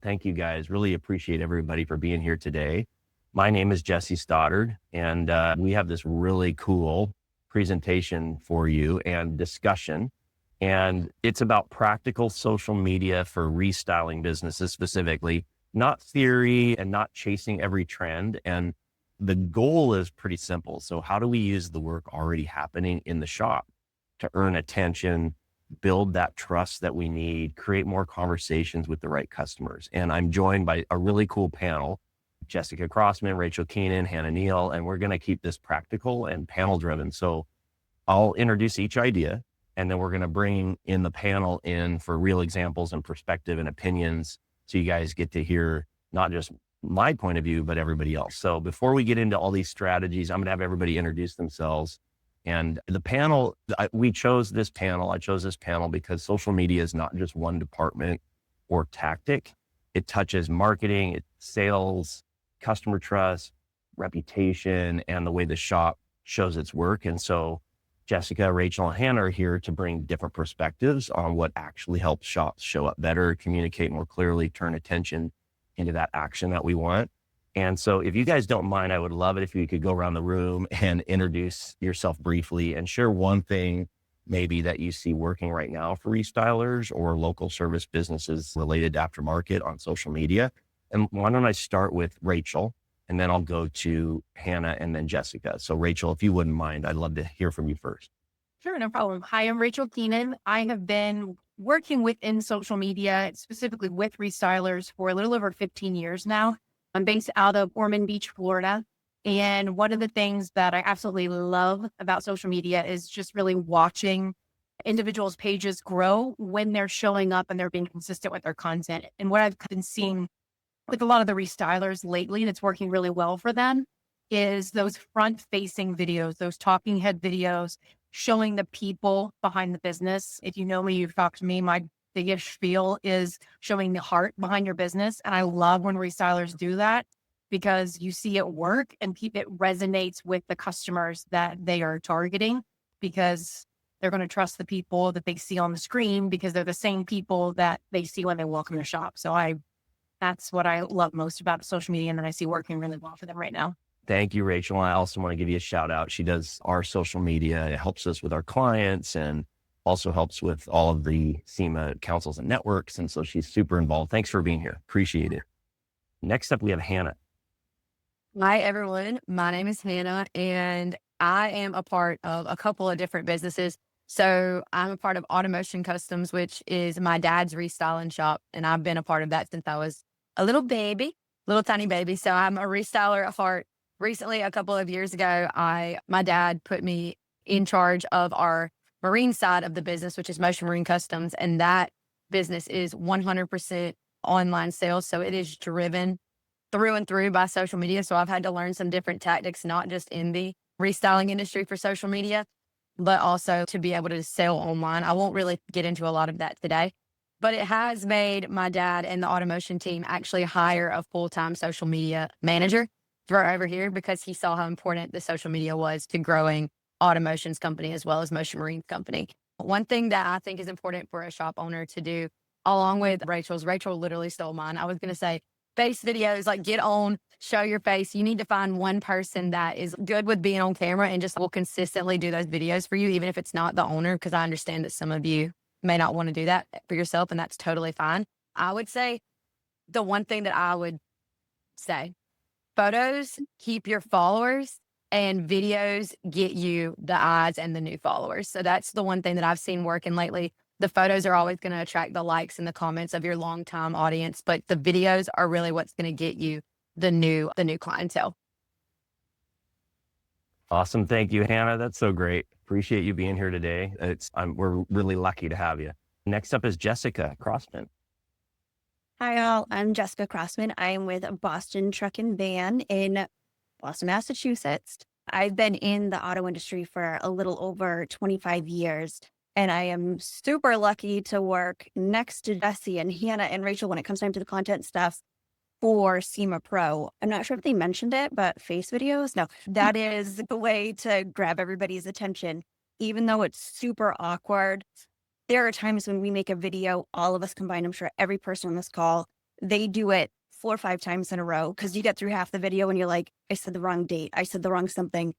Thank you guys. Really appreciate everybody for being here today. My name is Jesse Stoddard, and we have this really cool presentation for you and discussion. And it's about practical social media for restyling businesses specifically, not theory and not chasing every trend. And the goal is pretty simple. So how do we use the work already happening in the shop to earn attention, build that trust that we need, create more conversations with the right customers? And I'm joined by a really cool panel, Jessica Crossman, Rachel Keenan, Hannah Neal, and we're going to keep this practical and panel driven. So I'll introduce each idea, and then we're going to bring in the panel in for real examples and perspective and opinions. So you guys get to hear not just my point of view, but everybody else. So before we get into all these strategies, I'm going to have everybody introduce themselves. And the panel, we chose this panel. I chose this panel because social media is not just one department or tactic. It touches marketing, it's sales, customer trust, reputation, and the way the shop shows its work. And so Jessica, Rachel, and Hannah are here to bring different perspectives on what actually helps shops show up better, communicate more clearly, turn attention into that action that we want. And so if you guys don't mind, I would love it if you could go around the room and introduce yourself briefly and share one thing maybe that you see working right now for Restylers or local service businesses related to aftermarket on social media. And why don't I start with Rachel, and then I'll go to Hannah and then Jessica. So Rachel, if you wouldn't mind, I'd love to hear from you first. Sure, no problem. Hi, I'm Rachel Keenan. I have been working within social media, specifically with Restylers, for a little over 15 years now. I'm based out of Ormond Beach, Florida. And one of the things that I absolutely love about social media is just really watching individuals' pages grow when they're showing up and they're being consistent with their content. And what I've been seeing with a lot of the Restylers lately, and it's working really well for them, is those front-facing videos, those talking head videos, showing the people behind the business. If you know me, you've talked to me, my biggest spiel is showing the heart behind your business. And I love when Restylers do that because you see it work and it resonates with the customers that they are targeting, because they're going to trust the people that they see on the screen because they're the same people that they see when they walk in the shop. So that's what I love most about social media, and that I see working really well for them right now. Thank you, Rachel. I also want to give you a shout out. She does our social media. It helps us with our clients and also helps with all of the SEMA councils and networks. And so she's super involved. Thanks for being here. Appreciate it. Next up, we have Hannah. Hi, everyone. My name is Hannah, and I am a part of a couple of different businesses. So I'm a part of Automotion Customs, which is my dad's restyling shop. And I've been a part of that since I was a little tiny baby. So I'm a restyler at heart. Recently, a couple of years ago, my dad put me in charge of our marine side of the business, which is Motion Marine Customs. And that business is 100% online sales. So it is driven through and through by social media. So I've had to learn some different tactics, not just in the restyling industry for social media, but also to be able to sell online. I won't really get into a lot of that today, but it has made my dad and the automotion team actually hire a full-time social media manager for over here, because he saw how important the social media was to growing Automotion's company as well as Motion Marine's company. One thing that I think is important for a shop owner to do, along with Rachel literally stole mine. I was going to say face videos, like get on, show your face. You need to find one person that is good with being on camera and just will consistently do those videos for you, even if it's not the owner, because I understand that some of you may not want to do that for yourself, and that's totally fine. I would say the one thing that I would say, photos keep your followers and videos get you the eyes and the new followers. So that's the one thing that I've seen working lately. The photos are always going to attract the likes and the comments of your longtime audience, but the videos are really what's going to get you the new clientele. Awesome. Thank you, Hannah. That's so great. Appreciate you being here today. We're really lucky to have you. Next up is Jessica Crossman. Hi, all. I'm Jessica Crossman. I am with Boston Truck and Van in Boston, Massachusetts. I've been in the auto industry for a little over 25 years, and I am super lucky to work next to Jesse and Hannah and Rachel when it comes time to the content stuff for SEMA Pro. I'm not sure if they mentioned it, but face videos, no, that is the way to grab everybody's attention. Even though it's super awkward, there are times when we make a video, all of us combined, I'm sure every person on this call they do it 4 or 5 times in a row because you get through half the video and you're like, I said the wrong date. I said the wrong something.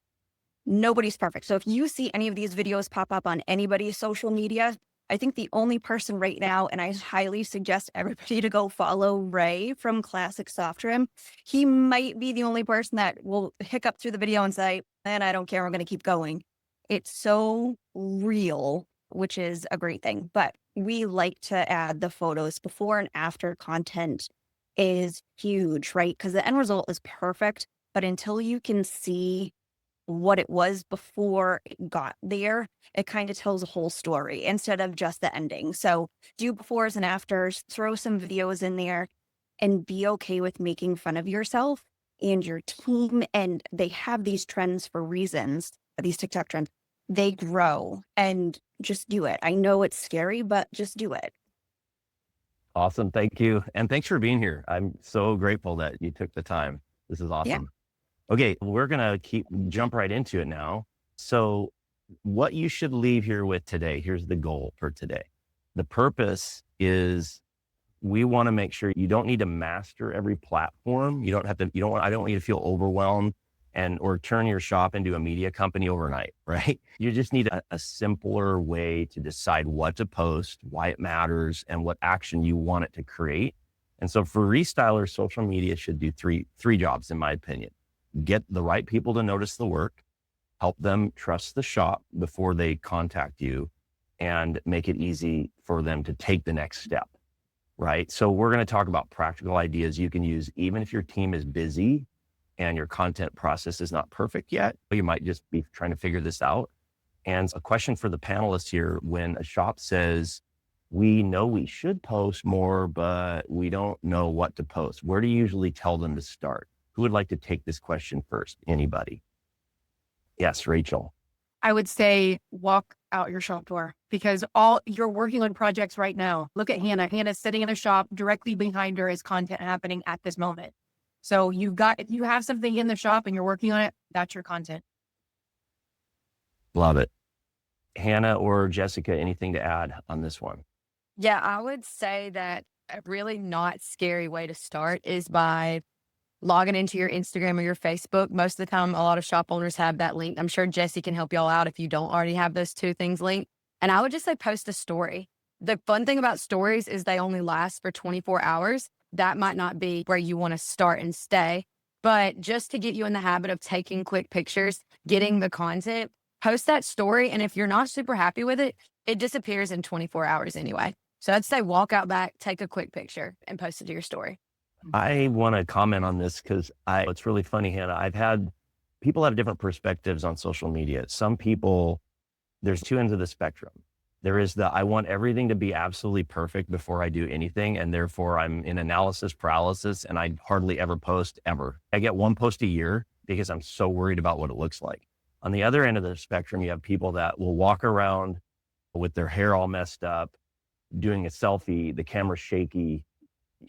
Nobody's perfect. So if you see any of these videos pop up on anybody's social media, I think the only person right now, and I highly suggest everybody to go follow Ray from Classic Soft Trim. He might be the only person that will hiccup through the video and say, man, I don't care. I'm going to keep going. It's so real, which is a great thing. But we like to add the photos. Before and after content is huge, right? Because the end result is perfect. But until you can see what it was before it got there, it kind of tells a whole story instead of just the ending. So do befores and afters, throw some videos in there, and be okay with making fun of yourself and your team. And they have these trends for reasons, these TikTok trends. They grow, and just do it. I know it's scary, but just do it. Awesome. Thank you. And thanks for being here. I'm so grateful that you took the time. This is awesome. Okay, we're going to jump right into it now. So what you should leave here with today, here's the goal for today. The purpose is we want to make sure you don't need to master every platform. I don't want you to feel overwhelmed or turn your shop into a media company overnight, right? You just need a simpler way to decide what to post, why it matters, and what action you want it to create. And so for Restylers, social media should do three jobs, in my opinion. Get the right people to notice the work, help them trust the shop before they contact you, and make it easy for them to take the next step, right? So we're going to talk about practical ideas you can use even if your team is busy and your content process is not perfect yet. You might just be trying to figure this out. And a question for the panelists here: when a shop says, we know we should post more, but we don't know what to post, where do you usually tell them to start? Who would like to take this question first? Anybody? Yes, Rachel. I would say walk out your shop door, because you're working on projects right now. Look at Hannah. Hannah's sitting in a shop. Directly behind her is content happening at this moment. So if you have something in the shop and you're working on it, that's your content. Love it. Hannah or Jessica, anything to add on this one? Yeah, I would say that a really not scary way to start is by logging into your Instagram or your Facebook. Most of the time, a lot of shop owners have that linked. I'm sure Jesse can help y'all out if you don't already have those two things linked. And I would just say post a story. The fun thing about stories is they only last for 24 hours. That might not be where you want to start and stay, but just to get you in the habit of taking quick pictures, getting the content, post that story. And if you're not super happy with it, it disappears in 24 hours anyway. So I'd say walk out back, take a quick picture, and post it to your story. I want to comment on this because it's really funny, Hannah. People have different perspectives on social media. Some people, there's two ends of the spectrum. There is I want everything to be absolutely perfect before I do anything. And therefore I'm in analysis paralysis and I hardly ever post ever. I get one post a year because I'm so worried about what it looks like. On the other end of the spectrum, you have people that will walk around with their hair all messed up, doing a selfie, the camera's shaky.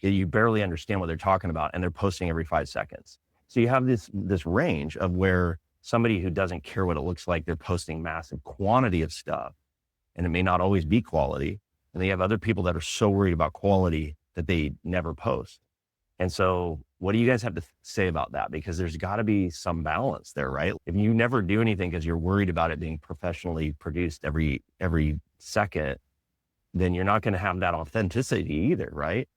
You barely understand what they're talking about, and they're posting every 5 seconds. So you have this range of where somebody who doesn't care what it looks like, they're posting massive quantity of stuff, and it may not always be quality. And then you have other people that are so worried about quality that they never post. And so what do you guys have to say about that? Because there's got to be some balance there, right? If you never do anything because you're worried about it being professionally produced every second, then you're not going to have that authenticity either, right?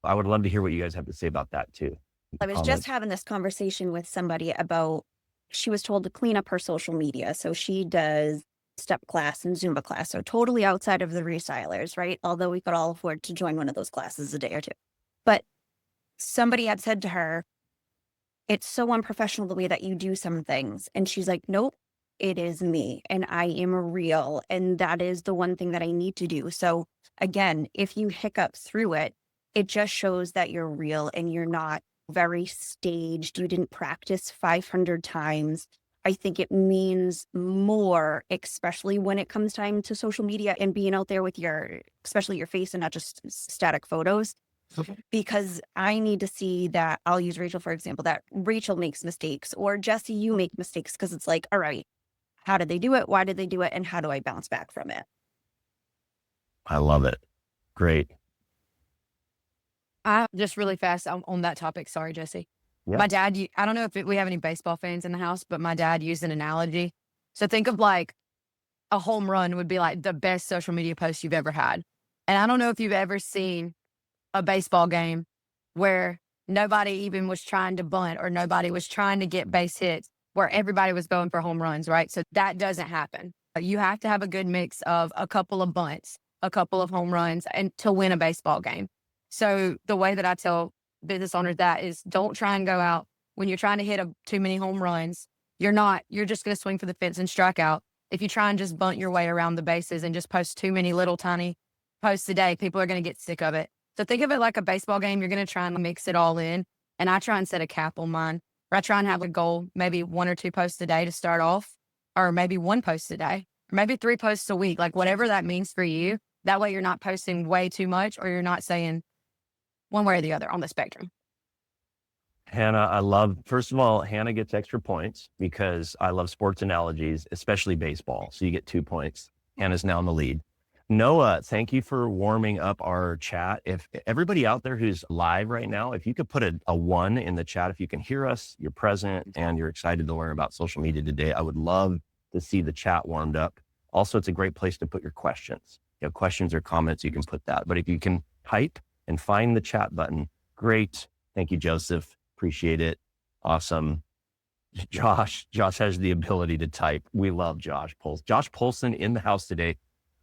I would love to hear what you guys have to say about that too. I was just having this conversation with somebody about, she was told to clean up her social media. So she does step class and Zumba class. So totally outside of the Restylers, right? Although we could all afford to join one of those classes a day or two. But somebody had said to her, it's so unprofessional the way that you do some things. And she's like, nope, it is me and I am real. And that is the one thing that I need to do. So again, if you hiccup through it, it just shows that you're real and you're not very staged. You didn't practice 500 times. I think it means more, especially when it comes time to social media and being out there with especially your face and not just static photos. Okay. Because I need to see that, I'll use Rachel, for example, that Rachel makes mistakes, or Jesse, you make mistakes, because it's like, all right, how did they do it? Why did they do it? And how do I bounce back from it? I love it. Great. I just really fast on that topic. Sorry, Jesse. Yeah. My dad, I don't know if we have any baseball fans in the house, but my dad used an analogy. So think of like a home run would be like the best social media post you've ever had. And I don't know if you've ever seen a baseball game where nobody even was trying to bunt or nobody was trying to get base hits, where everybody was going for home runs, right? So that doesn't happen. You have to have a good mix of a couple of bunts, a couple of home runs, and to win a baseball game. So the way that I tell business owners that is, don't try and go out when you're trying to hit too many home runs. You're just going to swing for the fence and strike out. If you try and just bunt your way around the bases and just post too many little tiny posts a day, people are going to get sick of it. So think of it like a baseball game. You're going to try and mix it all in. And I try and set a cap on mine, where I try and have a goal, maybe 1 or 2 posts a day to start off, or maybe 1 post a day, or maybe 3 posts a week, like whatever that means for you. That way you're not posting way too much, or you're not saying one way or the other on the spectrum. Hannah, first of all, Hannah gets extra points because I love sports analogies, especially baseball. So you get 2 points. Hannah's now in the lead. Noah, thank you for warming up our chat. If everybody out there who's live right now, if you could put a 1 in the chat, if you can hear us, you're present, and you're excited to learn about social media today, I would love to see the chat warmed up. Also, it's a great place to put your questions. You have questions or comments, you can put that. But if you can type and find the chat button, great. Thank you, Joseph. Appreciate it. Awesome. Josh has the ability to type. We love Josh Polson in the house today.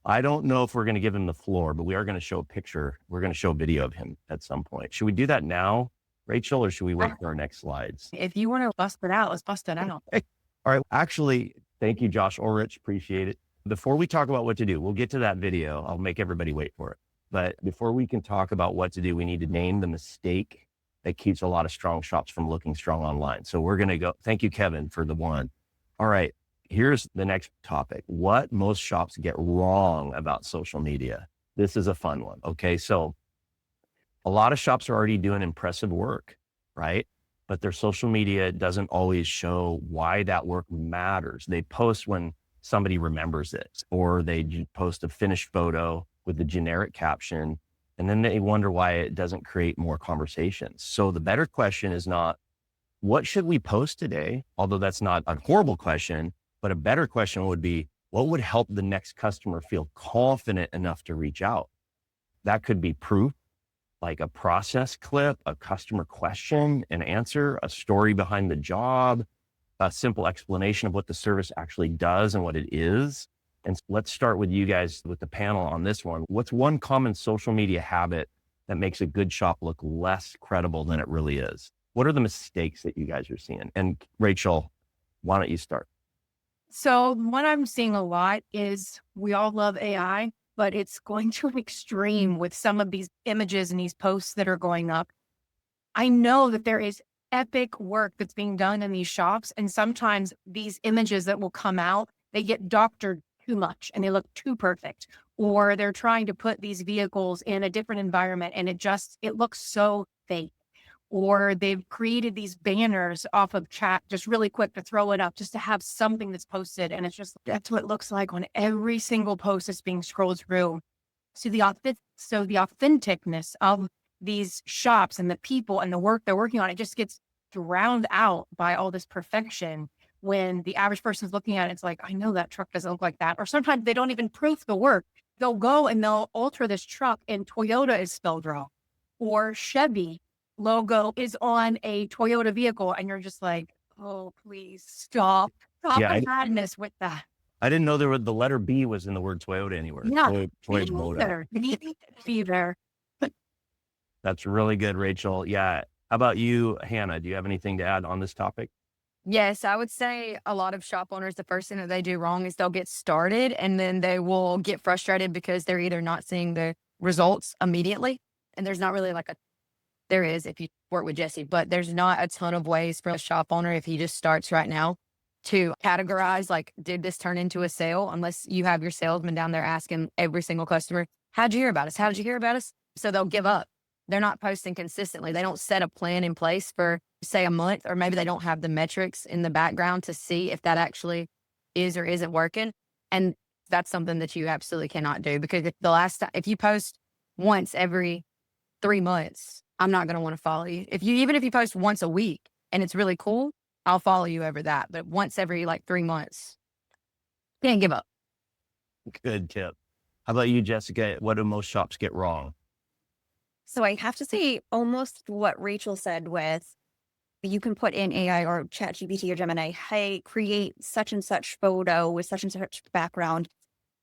I don't know if we're going to give him the floor, but we are going to show a picture. We're going to show a video of him at some point. Should we do that now, Rachel, or should we wait for our next slides? If you want to bust it out, let's bust it out. All right. Actually, thank you, Josh Ulrich. Appreciate it. Before we talk about what to do, we'll get to that video. I'll make everybody wait for it. But before we can talk about what to do, we need to name the mistake that keeps a lot of strong shops from looking strong online. So we're going to go. Thank you, Kevin, for the 1. All right. Here's the next topic. What most shops get wrong about social media. This is a fun one. Okay. So a lot of shops are already doing impressive work, right? But their social media doesn't always show why that work matters. They post when somebody remembers it, or they post a finished photo with a generic caption, and then they wonder why it doesn't create more conversations. So the better question is not, what should we post today? Although that's not a horrible question, but a better question would be, what would help the next customer feel confident enough to reach out? That could be proof, like a process clip, a customer question and answer, a story behind the job, a simple explanation of what the service actually does and what it is. And let's start with you guys with the panel on this one. What's one common social media habit that makes a good shop look less credible than it really is? What are the mistakes that you guys are seeing? And Rachel, why don't you start? So what I'm seeing a lot is we all love AI, but it's going to an extreme with some of these images and these posts that are going up. I know that there is epic work that's being done in these shops. And sometimes these images that will come out, they get doctored too much and they look too perfect, or they're trying to put these vehicles in a different environment and it looks so fake. Or they've created these banners off of chat just really quick to throw it up just to have something that's posted. And it's just, that's what it looks like on every single post that's being scrolled through. So the authenticness of these shops and the people and the work they're working on, it just gets drowned out by all this perfection. When the average person's looking at it, it's like, I know that truck doesn't look like that. Or sometimes they don't even proof the work. They'll go and they'll alter this truck and Toyota is spelled wrong, or Chevy logo is on a Toyota vehicle. And you're just like, oh, please stop the madness with that. I didn't know the letter B was in the word Toyota anywhere. Yeah. Toyota. That's really good, Rachel. Yeah. How about you, Hannah? Do you have anything to add on this topic? Yes, I would say a lot of shop owners, the first thing that they do wrong is they'll get started and then they will get frustrated because they're either not seeing the results immediately. And there's not really there is if you work with Jesse, but there's not a ton of ways for a shop owner, if he just starts right now, to categorize, like, did this turn into a sale? Unless you have your salesman down there asking every single customer, how'd you hear about us? How did you hear about us? So they'll give up. They're not posting consistently. They don't set a plan in place for, say, a month, or maybe they don't have the metrics in the background to see if that actually is or isn't working. And that's something that you absolutely cannot do, because if you post once every 3 months, I'm not going to want to follow you. Even if you post once a week and it's really cool, I'll follow you over that. But once every like 3 months, can't give up. Good tip. How about you, Jessica? What do most shops get wrong? So I have to say almost what Rachel said with you can put in AI or ChatGPT or Gemini, hey, create such and such photo with such and such background.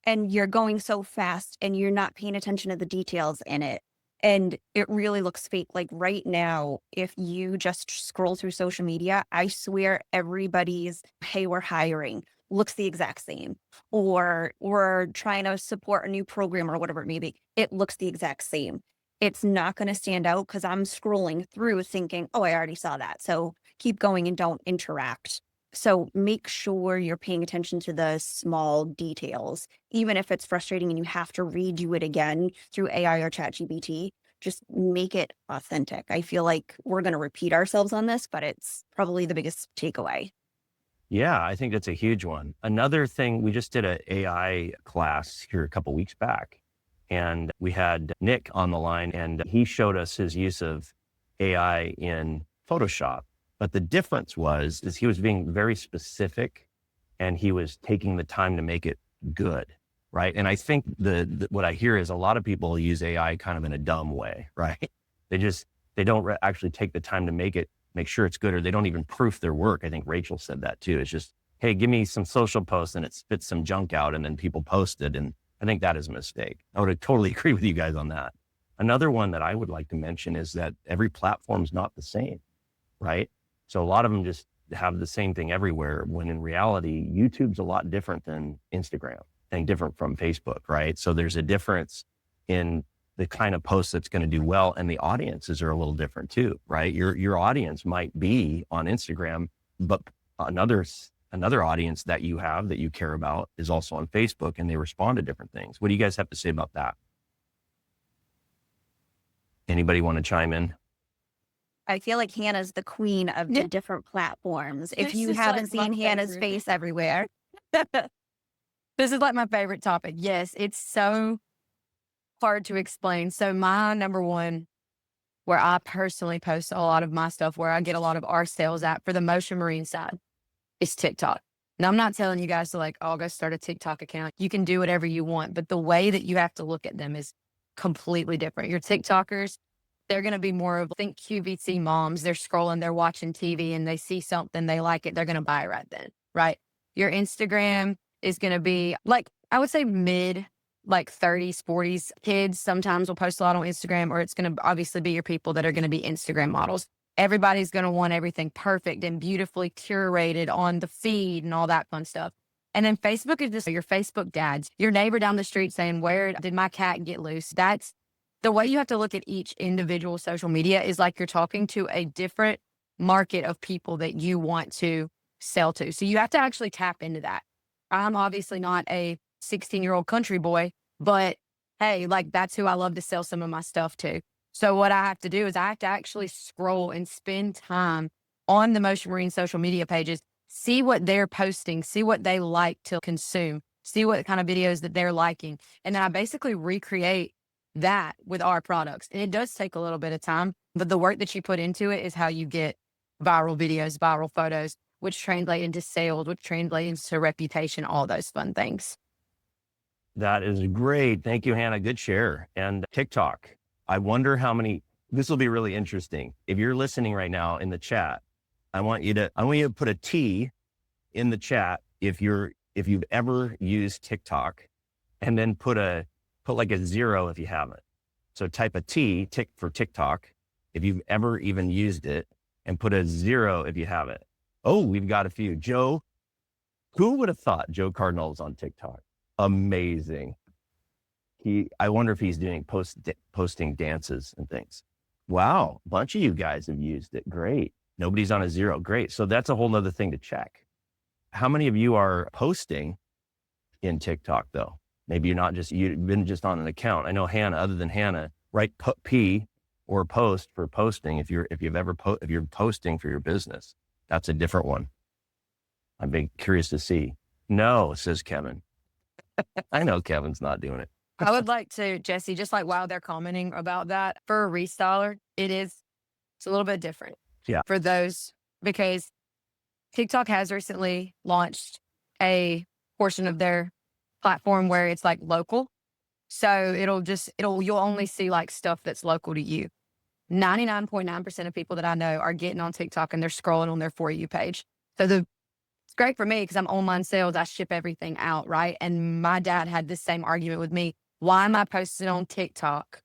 And you're going so fast and you're not paying attention to the details in it. And it really looks fake. Like right now, if you just scroll through social media, I swear everybody's, hey, we're hiring looks the exact same. Or we're trying to support a new program or whatever it may be. It looks the exact same. It's not going to stand out because I'm scrolling through thinking, oh, I already saw that. So keep going and don't interact. So make sure you're paying attention to the small details, even if it's frustrating and you have to redo it again through AI or ChatGPT. Just make it authentic. I feel like we're going to repeat ourselves on this, but it's probably the biggest takeaway. Yeah, I think that's a huge one. Another thing, we just did an AI class here a couple weeks back, and we had Nick on the line, and he showed us his use of AI in Photoshop. But the difference is he was being very specific, and he was taking the time to make it good, right? And I think what I hear is a lot of people use AI kind of in a dumb way, right? They don't actually take the time to make sure it's good, or they don't even proof their work. I think Rachel said that too. It's just, hey, give me some social posts and it spits some junk out and then people post it. And I think that is a mistake. I would totally agree with you guys on that. Another one that I would like to mention is that every platform is not the same, right? So a lot of them just have the same thing everywhere, when in reality, YouTube's a lot different than Instagram and different from Facebook, right? So there's a difference in the kind of post that's going to do well, and the audiences are a little different too, right? Your audience might be on Instagram, but another audience that you have that you care about is also on Facebook, and they respond to different things. What do you guys have to say about that? Anybody want to chime in? I feel like Hannah's the queen of the different platforms. If you haven't seen Hannah's face everywhere. This is like my favorite topic. Yes, it's so hard to explain. So my number one, where I personally post a lot of my stuff, where I get a lot of our sales at for the Motion Marine side, is TikTok. Now, I'm not telling you guys to like, oh, go start a TikTok account. You can do whatever you want, but the way that you have to look at them is completely different. Your TikTokers, they're going to be more of, think QVC moms. They're scrolling, they're watching TV and they see something, they like it, they're going to buy it right then, right? Your Instagram is going to be like, I would say mid, like 30s, 40s kids sometimes will post a lot on Instagram, or it's going to obviously be your people that are going to be Instagram models. Everybody's going to want everything perfect and beautifully curated on the feed and all that fun stuff. And then Facebook is just your Facebook dads, your neighbor down the street saying, where did my cat get loose? That's the way you have to look at each individual social media, is like you're talking to a different market of people that you want to sell to. So you have to actually tap into that. I'm obviously not a 16-year-old country boy, but hey, like that's who I love to sell some of my stuff to. So what I have to do is I have to actually scroll and spend time on the Motion Marine social media pages, see what they're posting, see what they like to consume, see what kind of videos that they're liking. And then I basically recreate that with our products. And it does take a little bit of time, but the work that you put into it is how you get viral videos, viral photos, which translate into sales, which translate into reputation, all those fun things. That is great. Thank you, Hannah. Good share. And TikTok, I wonder how many, this will be really interesting. If you're listening right now in the chat, I want you to put a T in the chat if you've ever used TikTok, and then put like a 0 if you haven't. So type a T for TikTok if you've ever even used it, and put a 0 if you haven't. Oh, we've got a few. Joe, who would have thought Joe Cardinal was on TikTok? Amazing. I wonder if he's doing posting dances and things. Wow. A bunch of you guys have used it. Great. Nobody's on a 0. Great. So that's a whole nother thing to check. How many of you are posting in TikTok though? Maybe you've been just on an account. I know Hannah, other than Hannah, write P or post for posting. If you're posting for your business, that's a different one. I'd be curious to see. No, says Kevin. I know Kevin's not doing it. I would like to, Jesse, just like while they're commenting about that, for a restyler, it's a little bit different. Yeah. For those, because TikTok has recently launched a portion of their platform where it's like local. So you'll only see like stuff that's local to you. 99.9% of people that I know are getting on TikTok and they're scrolling on their For You page. So it's great for me because I'm online sales. I ship everything out, right? And my dad had this same argument with me. Why am I posting on TikTok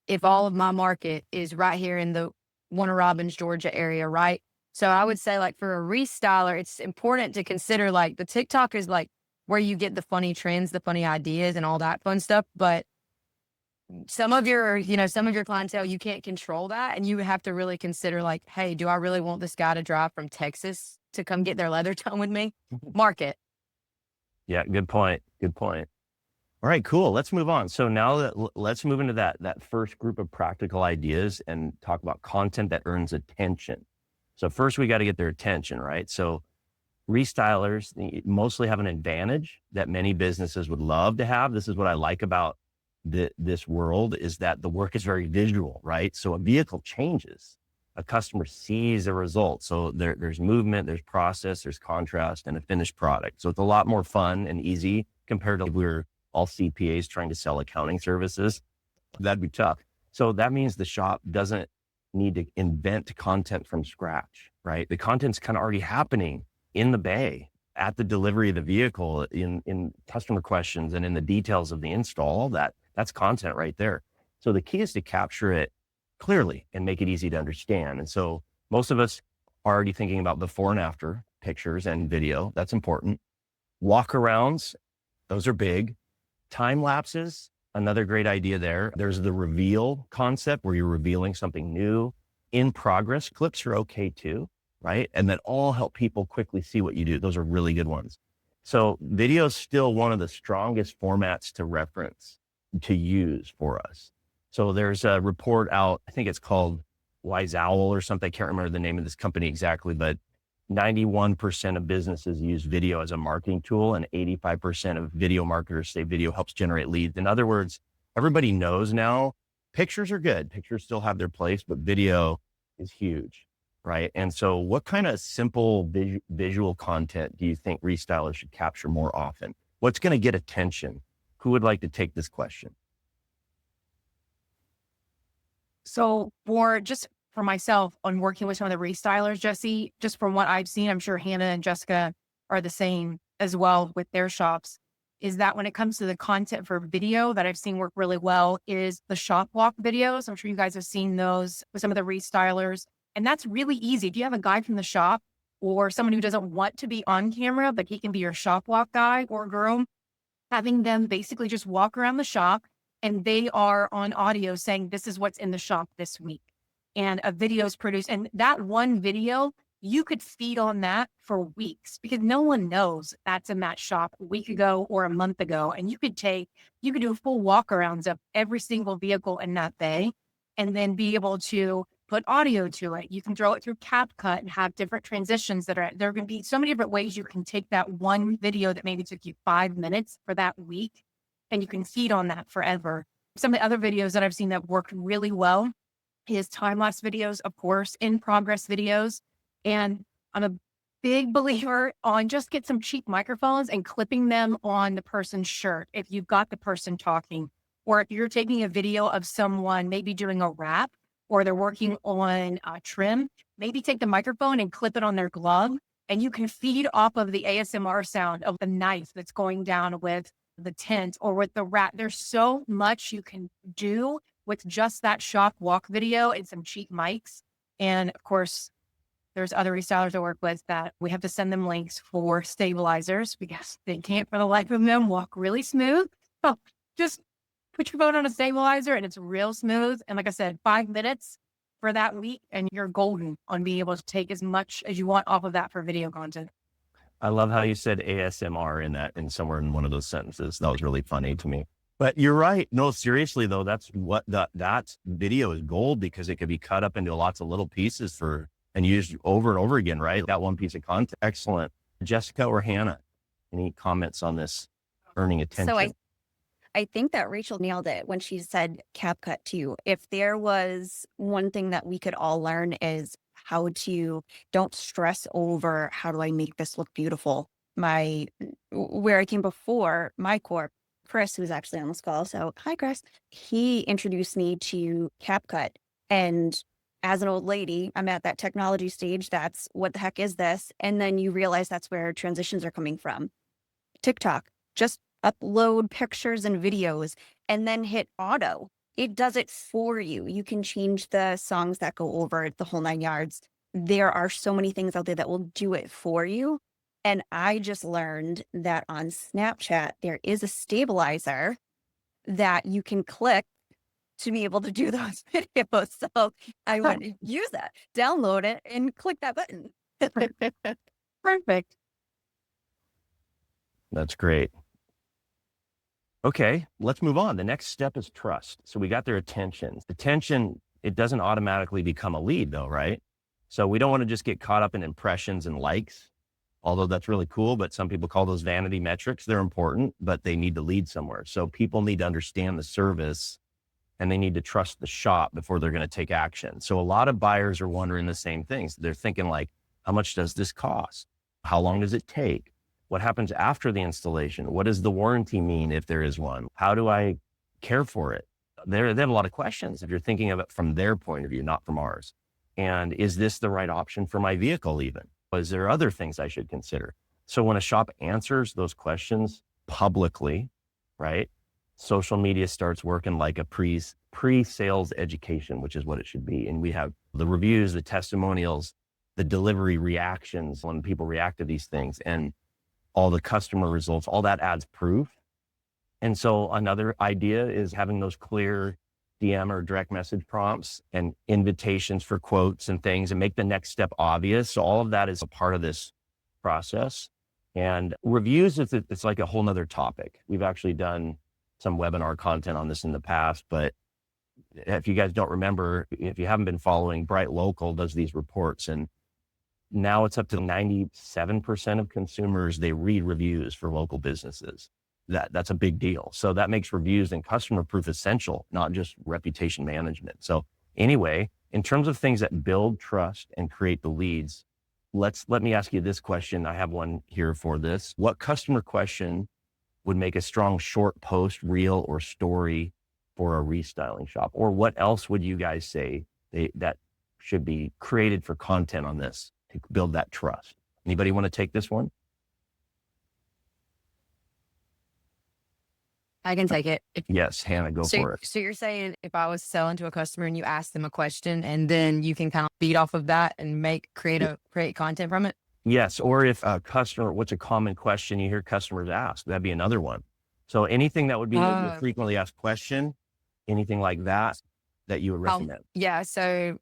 if all of my market is right here in the Warner Robins, Georgia area, right? So I would say like for a restyler, it's important to consider like the TikTok is like where you get the funny trends, the funny ideas and all that fun stuff. But some of your clientele, you can't control that. And you have to really consider like, hey, do I really want this guy to drive from Texas to come get their leather done with me? Market. Yeah, good point. Good point. All right, cool. Let's move on. So now let's move into that first group of practical ideas and talk about content that earns attention. So first we got to get their attention, right? So restylers mostly have an advantage that many businesses would love to have. This is what I like about this world is that the work is very visual, right? So a vehicle changes, a customer sees a result. So there's movement, there's process, there's contrast, and a finished product. So it's a lot more fun and easy compared to if we're all CPAs trying to sell accounting services. That'd be tough. So that means the shop doesn't need to invent content from scratch, right? The content's kind of already happening in the bay at the delivery of the vehicle, in customer questions and in the details of the install. All that's content right there. So the key is to capture it clearly and make it easy to understand. And so most of us are already thinking about before and after pictures and video. That's important. Walkarounds, those are big. Time lapses, another great idea there. There's the reveal concept where you're revealing something new. In progress clips are okay too, right? And that all help people quickly see what you do. Those are really good ones. So video is still one of the strongest formats to reference, to use for us. So there's a report out, I think it's called Wise Owl or something. I can't remember the name of this company exactly, but 91% of businesses use video as a marketing tool, and 85% of video marketers say video helps generate leads. In other words, everybody knows now pictures are good. Pictures still have their place, but video is huge, right? And so what kind of simple visual content do you think restylers should capture more often? What's going to get attention? Who would like to take this question? So for myself on working with some of the restylers, Jesse, just from what I've seen, I'm sure Hannah and Jessica are the same as well with their shops, is that when it comes to the content for video that I've seen work really well is the shop walk videos. I'm sure you guys have seen those with some of the restylers. And that's really easy. If you have a guy from the shop or someone who doesn't want to be on camera, but he can be your shop walk guy or girl, having them basically just walk around the shop and they are on audio saying, this is what's in the shop this week. And a video is produced. And that one video, you could feed on that for weeks because no one knows that's in that shop a week ago or a month ago. And you could do full walkarounds of every single vehicle in that bay and then be able to put audio to it. You can throw it through CapCut and have different transitions there are going to be so many different ways you can take that one video that maybe took you 5 minutes for that week and you can feed on that forever. Some of the other videos that I've seen that worked really well is time-lapse videos, of course, in progress videos. And I'm a big believer on just get some cheap microphones and clipping them on the person's shirt. If you've got the person talking, or if you're taking a video of someone maybe doing a wrap, or they're working on trim, maybe take the microphone and clip it on their glove. And you can feed off of the ASMR sound of the knife that's going down with the tint or with the wrap. There's so much you can do with just that shop walk video and some cheap mics. And of course, there's other restylers I work with that we have to send them links for stabilizers because they can't for the life of them walk really smooth. So just put your phone on a stabilizer and it's real smooth. And like I said, 5 minutes for that week and you're golden on being able to take as much as you want off of that for video content. I love how you said ASMR in somewhere in one of those sentences. That was really funny to me. But you're right. No, seriously though, that's what that video is gold because it could be cut up into lots of little pieces and used over and over again, right? That one piece of content. Excellent. Jessica or Hannah, any comments on this earning attention? So I I think that Rachel nailed it when she said CapCut too. If there was one thing that we could all learn is how to don't stress over how do I make this look beautiful. Where I came before, my corp, Chris, who's actually on this call. So hi, Chris. He introduced me to CapCut. And as an old lady, I'm at that technology stage. That's what the heck is this? And then you realize that's where transitions are coming from. TikTok, just upload pictures and videos and then hit auto. It does it for you. You can change the songs that go over the whole 9 yards. There are so many things out there that will do it for you. And I just learned that on Snapchat, there is a stabilizer that you can click to be able to do those videos. So I went to use that, download it, and click that button. Perfect. That's great. Okay, let's move on. The next step is trust. So we got their attention. Attention, it doesn't automatically become a lead though, right? So we don't want to just get caught up in impressions and likes, although that's really cool, but some people call those vanity metrics. They're important, but they need to lead somewhere. So people need to understand the service and they need to trust the shop before they're going to take action. So a lot of buyers are wondering the same things. They're thinking like, how much does this cost? How long does it take? What happens after the installation? What does the warranty mean if there is one? How do I care for it? They have a lot of questions if you're thinking of it from their point of view, not from ours. And is this the right option for my vehicle even? Is there other things I should consider? So when a shop answers those questions publicly, right? Social media starts working like a pre-sales education, which is what it should be. And we have the reviews, the testimonials, the delivery reactions when people react to these things, and all the customer results, all that adds proof. And so another idea is having those clear DM or direct message prompts and invitations for quotes and things, and make the next step obvious. So all of that is a part of this process. And reviews, it's like a whole nother topic. We've actually done some webinar content on this in the past, but if you guys don't remember, if you haven't been following, Bright Local does these reports, and now it's up to 97% of consumers, they read reviews for local businesses. That's a big deal. So that makes reviews and customer proof essential, not just reputation management. So anyway, in terms of things that build trust and create the leads, let me ask you this question. I have one here for this. What customer question would make a strong short post, reel, or story for a restyling shop? Or what else would you guys say that should be created for content on this to build that trust? Anybody want to take this one? I can take it. Yes, Hannah, go for it. So you're saying if I was selling to a customer and you ask them a question and then you can kind of feed off of that and create content from it? Yes, or if a customer, what's a common question you hear customers ask? That'd be another one. So anything that would be a frequently asked question, anything like that you would recommend? Yeah, so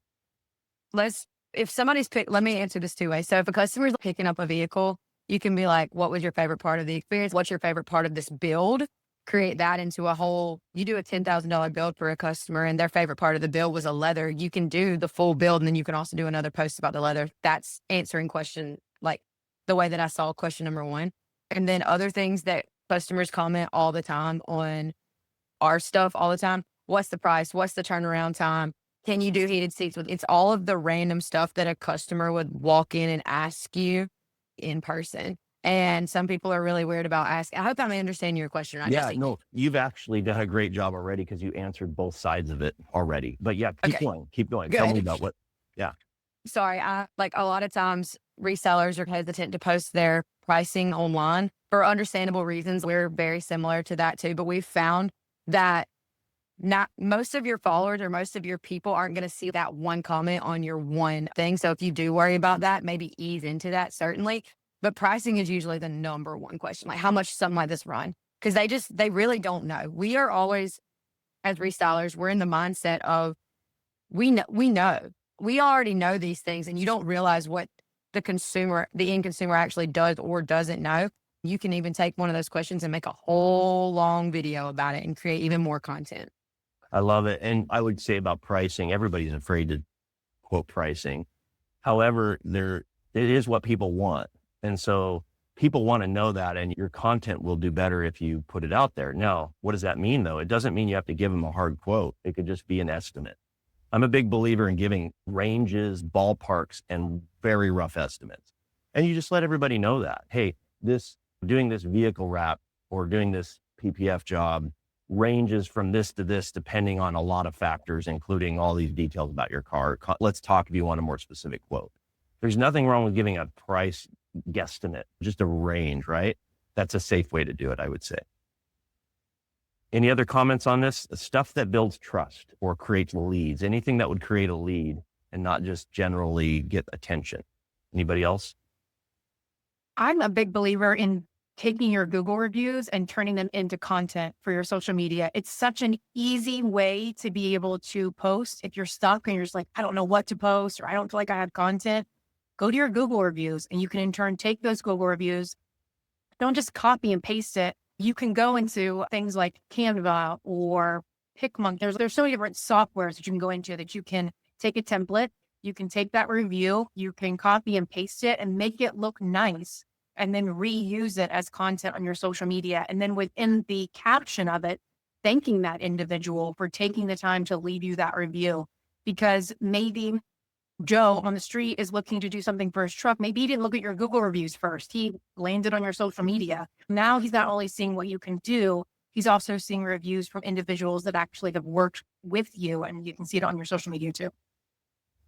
if somebody's let me answer this two ways. So if a customer's picking up a vehicle, you can be like, what was your favorite part of the experience? What's your favorite part of this build? Create that into a whole, you do a $10,000 build for a customer and their favorite part of the build was a leather. You can do the full build and then you can also do another post about the leather. That's answering question, like the way that I saw question number one. And then other things that customers comment all the time on our stuff all the time. What's the price? What's the turnaround time? Can you do heated seats with? It's all of the random stuff that a customer would walk in and ask you in person. And some people are really weird about asking. I hope I'm understanding your question right. Yeah, no, you've actually done a great job already because you answered both sides of it already. But yeah, keep going. Good. Tell me about what. Yeah. Sorry, I like a lot of times resellers are hesitant to post their pricing online for understandable reasons. We're very similar to that too, but we've found that not most of your followers or most of your people aren't going to see that one comment on your one thing. So if you do worry about that, maybe ease into that, certainly. But pricing is usually the number one question, like how much something like this run? Because they really don't know. We are always, as restylers, we're in the mindset of, we already know these things, and you don't realize what the end consumer actually does or doesn't know. You can even take one of those questions and make a whole long video about it and create even more content. I love it. And I would say about pricing, everybody's afraid to quote pricing. However, it is what people want. And so people want to know that, and your content will do better if you put it out there. Now, what does that mean though? It doesn't mean you have to give them a hard quote. It could just be an estimate. I'm a big believer in giving ranges, ballparks, and very rough estimates. And you just let everybody know that, hey, doing this vehicle wrap or doing this PPF job ranges from this to this, depending on a lot of factors, including all these details about your car. Let's talk if you want a more specific quote. There's nothing wrong with giving a price guesstimate, just a range, right? That's a safe way to do it, I would say. Any other comments on this? Stuff that builds trust or creates leads, anything that would create a lead and not just generally get attention. Anybody else? I'm a big believer in taking your Google reviews and turning them into content for your social media. It's such an easy way to be able to post. If you're stuck and you're just like, I don't know what to post, or I don't feel like I have content, go to your Google reviews and you can in turn take those Google reviews. Don't just copy and paste it. You can go into things like Canva or PicMonkey. There's so many different softwares that you can go into that you can take a template. You can take that review, you can copy and paste it and make it look nice, and then reuse it as content on your social media. And then within the caption of it, thanking that individual for taking the time to leave you that review. Because maybe Joe on the street is looking to do something for his truck. Maybe he didn't look at your Google reviews first. He landed on your social media. Now he's not only seeing what you can do, he's also seeing reviews from individuals that actually have worked with you, and you can see it on your social media too.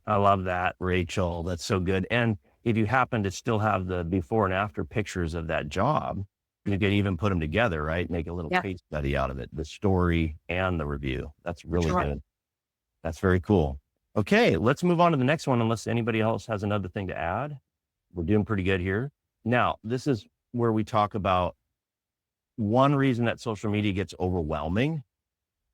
I love that, Rachel. That's so good. And if you happen to still have the before and after pictures of that job, you can even put them together, right? Make a little case study out of it, the story and the review. That's really good. That's very cool. Okay, let's move on to the next one, unless anybody else has another thing to add. We're doing pretty good here. Now, this is where we talk about one reason that social media gets overwhelming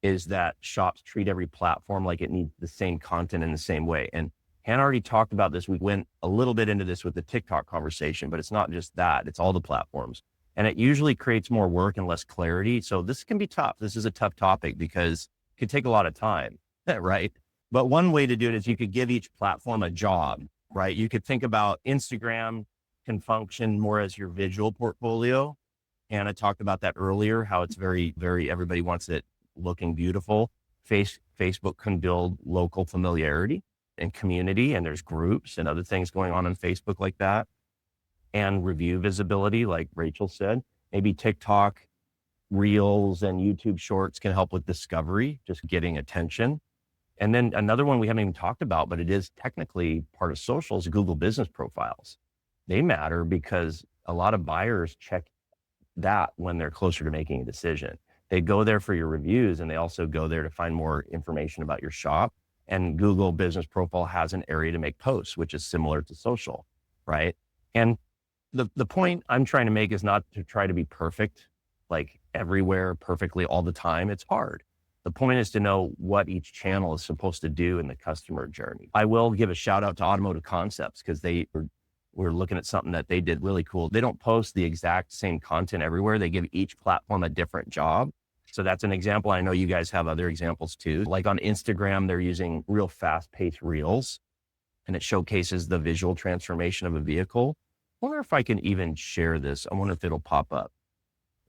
is that shops treat every platform like it needs the same content in the same way. And Hannah already talked about this. We went a little bit into this with the TikTok conversation, but it's not just that, it's all the platforms. And it usually creates more work and less clarity. So this can be tough. This is a tough topic because it could take a lot of time, right? But one way to do it is you could give each platform a job, right? You could think about Instagram can function more as your visual portfolio. Hannah talked about that earlier, how it's very, everybody wants it looking beautiful. Facebook can build local familiarity and community, and there's groups and other things going on Facebook like that. And review visibility, like Rachel said. Maybe TikTok, Reels, and YouTube Shorts can help with discovery, just getting attention. And then another one we haven't even talked about, but it is technically part of social, is Google business profiles. They matter because a lot of buyers check that when they're closer to making a decision. They go there for your reviews, and they also go there to find more information about your shop. And Google business profile has an area to make posts, which is similar to social, right? And the point I'm trying to make is not to try to be perfect, like everywhere perfectly all the time. It's hard. The point is to know what each channel is supposed to do in the customer journey. I will give a shout out to Automotive Concepts because we're looking at something that they did really cool. They don't post the exact same content everywhere. They give each platform a different job. So that's an example. I know you guys have other examples too. Like on Instagram, they're using real fast-paced reels, and it showcases the visual transformation of a vehicle. I wonder if I can even share this. I wonder if it'll pop up.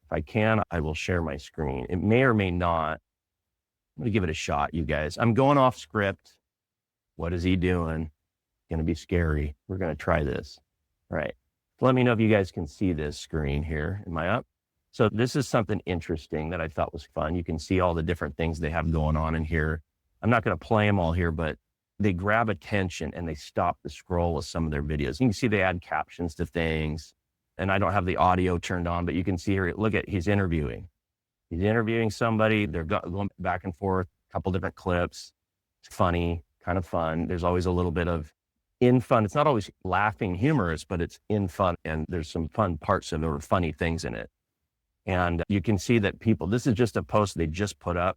If I can, I will share my screen. It may or may not. I'm going to give it a shot, you guys. I'm going off script. What is he doing? Going to be scary. We're going to try this. All right. Let me know if you guys can see this screen here. Am I up? So this is something interesting that I thought was fun. You can see all the different things they have going on in here. I'm not going to play them all here, but they grab attention and they stop the scroll with some of their videos. You can see they add captions to things, and I don't have the audio turned on, but you can see here, look at, he's interviewing. He's interviewing somebody. They're going back and forth, a couple different clips. It's funny, kind of fun. There's always a little bit of in fun. It's not always laughing, humorous, but it's in fun. And there's some fun parts of it or funny things in it. And you can see that people, this is just a post they just put up,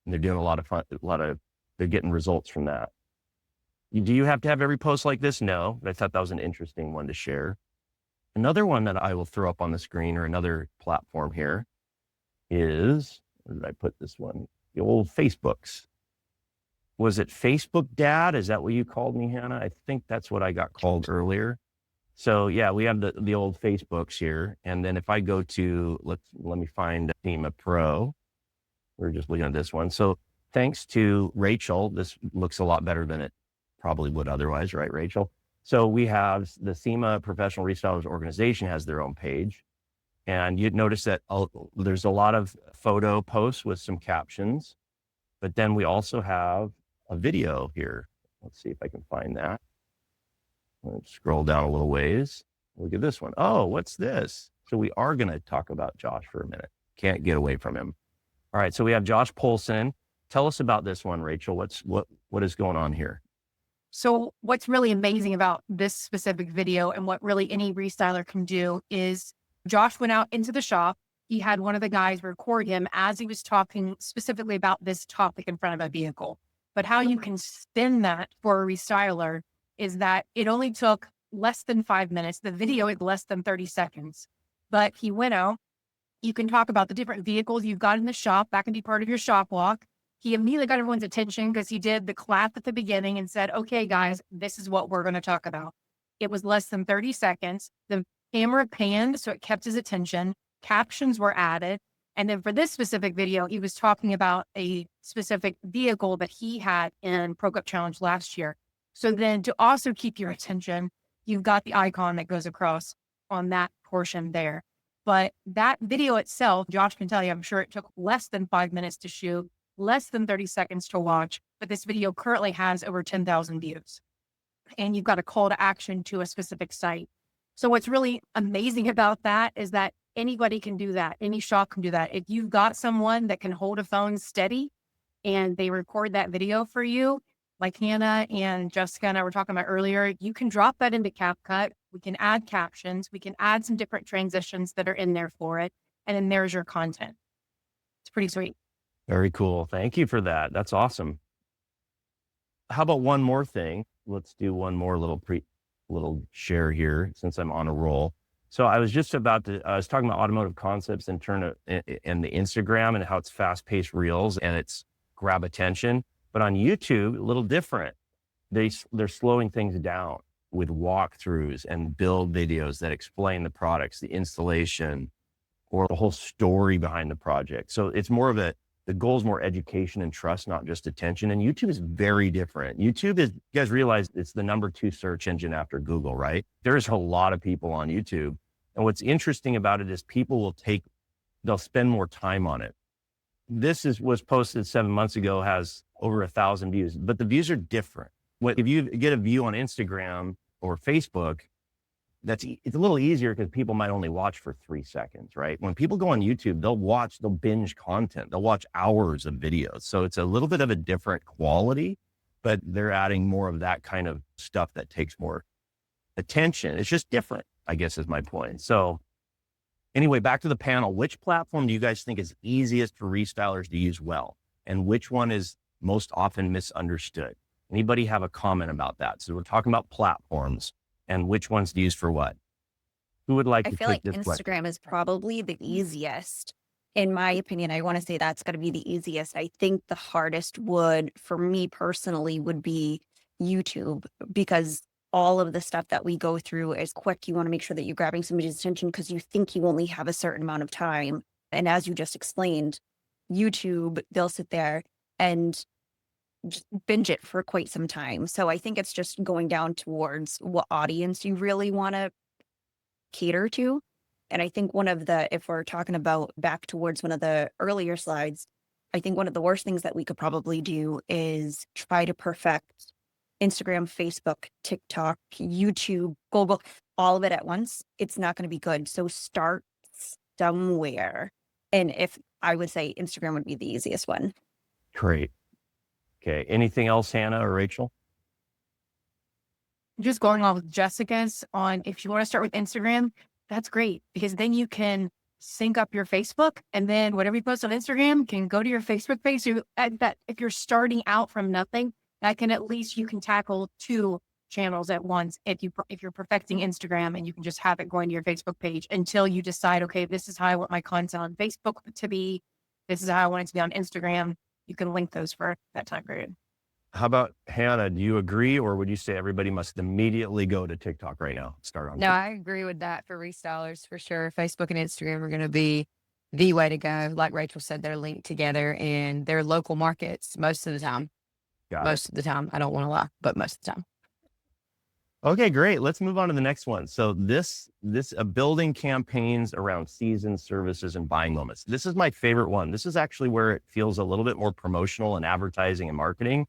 and they're doing a lot of fun, they're getting results from that. Do you have to have every post like this? No, but I thought that was an interesting one to share. Another one that I will throw up on the screen, or another platform here, is, where did I put this one? The old Facebooks. Was it Facebook Dad? Is that what you called me, Hannah? I think that's what I got called earlier. So yeah, we have the old Facebooks here. And then if I go to, let me find Thema Pro. We're just looking at this one. So thanks to Rachel, this looks a lot better than it probably would otherwise, right, Rachel? So we have the SEMA Professional Restylers Organization has their own page. And you'd notice that there's a lot of photo posts with some captions, but then we also have a video here. Let's see if I can find that. Let's scroll down a little ways. Look at this one. Oh, what's this? So we are going to talk about Josh for a minute. Can't get away from him. All right. So we have Josh Polson. Tell us about this one, Rachel. What is going on here? So what's really amazing about this specific video and what really any restyler can do is Josh went out into the shop. He had one of the guys record him as he was talking specifically about this topic in front of a vehicle. But how you can spin that for a restyler is that it only took less than 5 minutes. The video is less than 30 seconds. But he went out. You can talk about the different vehicles you've got in the shop. That can be part of your shop walk. He immediately got everyone's attention because he did the clap at the beginning and said, okay, guys, this is what we're going to talk about. It was less than 30 seconds. The camera panned, so it kept his attention. Captions were added. And then for this specific video, he was talking about a specific vehicle that he had in Pro Cup Challenge last year. So then to also keep your attention, you've got the icon that goes across on that portion there. But that video itself, Josh can tell you, I'm sure it took less than 5 minutes to shoot, less than 30 seconds to watch, but this video currently has over 10,000 views. And you've got a call to action to a specific site. So what's really amazing about that is that anybody can do that. Any shop can do that. If you've got someone that can hold a phone steady and they record that video for you, like Hannah and Jessica and I were talking about earlier, you can drop that into CapCut. We can add captions. We can add some different transitions that are in there for it. And then there's your content. It's pretty sweet. Very cool. Thank you for that. That's awesome. How about one more thing? Let's do one more little share here since I'm on a roll. So I was talking about automotive concepts and the Instagram and how it's fast-paced reels and it's grab attention. But on YouTube, a little different. They're slowing things down with walkthroughs and build videos that explain the products, the installation, or the whole story behind the project. So it's more of the goal is more education and trust, not just attention. And YouTube is very different. YouTube is, you guys realize it's the number 2 search engine after Google, right? There's a lot of people on YouTube. And what's interesting about it is people they'll spend more time on it. Was posted 7 months ago, has over 1,000 views, but the views are different. If you get a view on Instagram or Facebook, it's a little easier because people might only watch for 3 seconds, right? When people go on YouTube, they'll binge content. They'll watch hours of videos. So it's a little bit of a different quality, but they're adding more of that kind of stuff that takes more attention. It's just different, I guess is my point. So anyway, back to the panel. Which platform do you guys think is easiest for restylers to use well? And which one is most often misunderstood? Anybody have a comment about that? So we're talking about platforms and which one's used for what? Who would like I to feel take like this Instagram question? is probably the easiest. In my opinion, I want to say that's going to be the easiest. I think the hardest for me personally, would be YouTube, because all of the stuff that we go through is quick. You want to make sure that you're grabbing somebody's attention because you think you only have a certain amount of time. And as you just explained, YouTube, they'll sit there and just binge it for quite some time. So I think it's just going down towards what audience you really want to cater to. And I think if we're talking about back towards one of the earlier slides, I think one of the worst things that we could probably do is try to perfect Instagram, Facebook, TikTok, YouTube, Google, all of it at once. It's not going to be good. So start somewhere. And I would say Instagram would be the easiest one. Great. Okay. Anything else, Hannah or Rachel? Just going on with Jessica's on, if you want to start with Instagram, that's great because then you can sync up your Facebook and then whatever you post on Instagram can go to your Facebook page. So that if you're starting out from nothing, that can at least you can tackle 2 channels at once if you're perfecting Instagram, and you can just have it going to your Facebook page until you decide, okay, this is how I want my content on Facebook to be. This is how I want it to be on Instagram. You can link those for that time period. How about Hannah? Do you agree, or would you say everybody must immediately go to TikTok right now? Start on No, TikTok. I agree with that for Restylers for sure. Facebook and Instagram are going to be the way to go. Like Rachel said, they're linked together in their local markets most of the time. Got it. Most of the time. I don't want to lie, but most of the time. Okay, great. Let's move on to the next one. So this building campaigns around seasons, services, and buying moments. This is my favorite one. This is actually where it feels a little bit more promotional and advertising and marketing.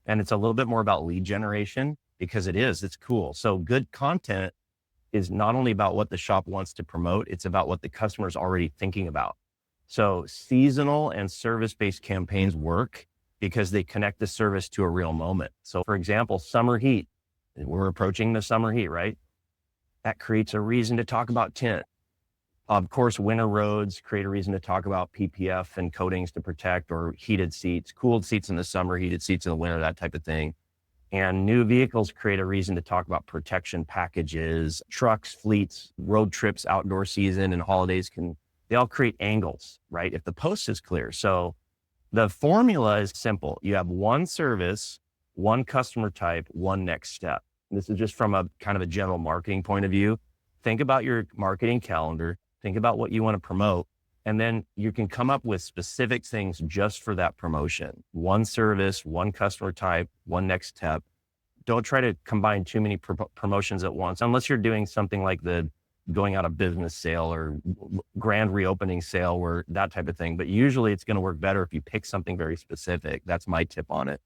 And it's a little bit more about lead generation because it's cool. So good content is not only about what the shop wants to promote, it's about what the customer is already thinking about. So seasonal and service-based campaigns work because they connect the service to a real moment. So for example, summer heat. We're approaching the summer heat, right? That creates a reason to talk about tint. Of course, winter roads create a reason to talk about PPF and coatings to protect, or heated seats, cooled seats in the summer, heated seats in the winter, that type of thing. And new vehicles create a reason to talk about protection packages, trucks, fleets, road trips, outdoor season, and holidays they all create angles, right? If the post is clear. So the formula is simple. You have one service, one customer type, one next step. This is just from a kind of a general marketing point of view. Think about your marketing calendar, think about what you want to promote, and then you can come up with specific things just for that promotion. One service, one customer type, one next step. Don't try to combine too many promotions at once, unless you're doing something like the going out of business sale or grand reopening sale or that type of thing. But usually it's going to work better if you pick something very specific. That's my tip on it.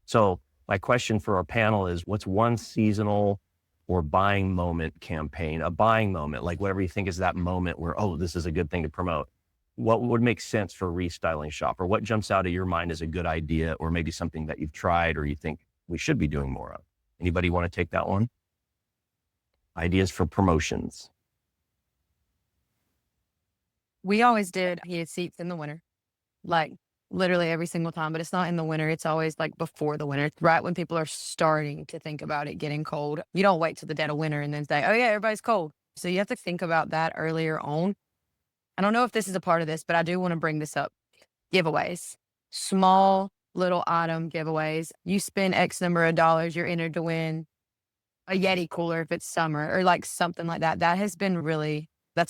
So my question for our panel is, what's one seasonal or buying moment campaign, a buying moment, like whatever you think is that moment where, oh, this is a good thing to promote. What would make sense for a restyling shop, or what jumps out of your mind as a good idea, or maybe something that you've tried or you think we should be doing more of? Anybody want to take that one? Ideas for promotions. We always did heated seats in the winter, like literally every single time, but it's not in the winter. It's always like before the winter, right when people are starting to think about it getting cold. You don't wait till the dead of winter and then say, oh yeah, everybody's cold. So you have to think about that earlier on. I don't know if this is a part of this, but I do want to bring this up. Giveaways, small little item giveaways. You spend X number of dollars, you're entered to win a Yeti cooler if it's summer or like something like that. That's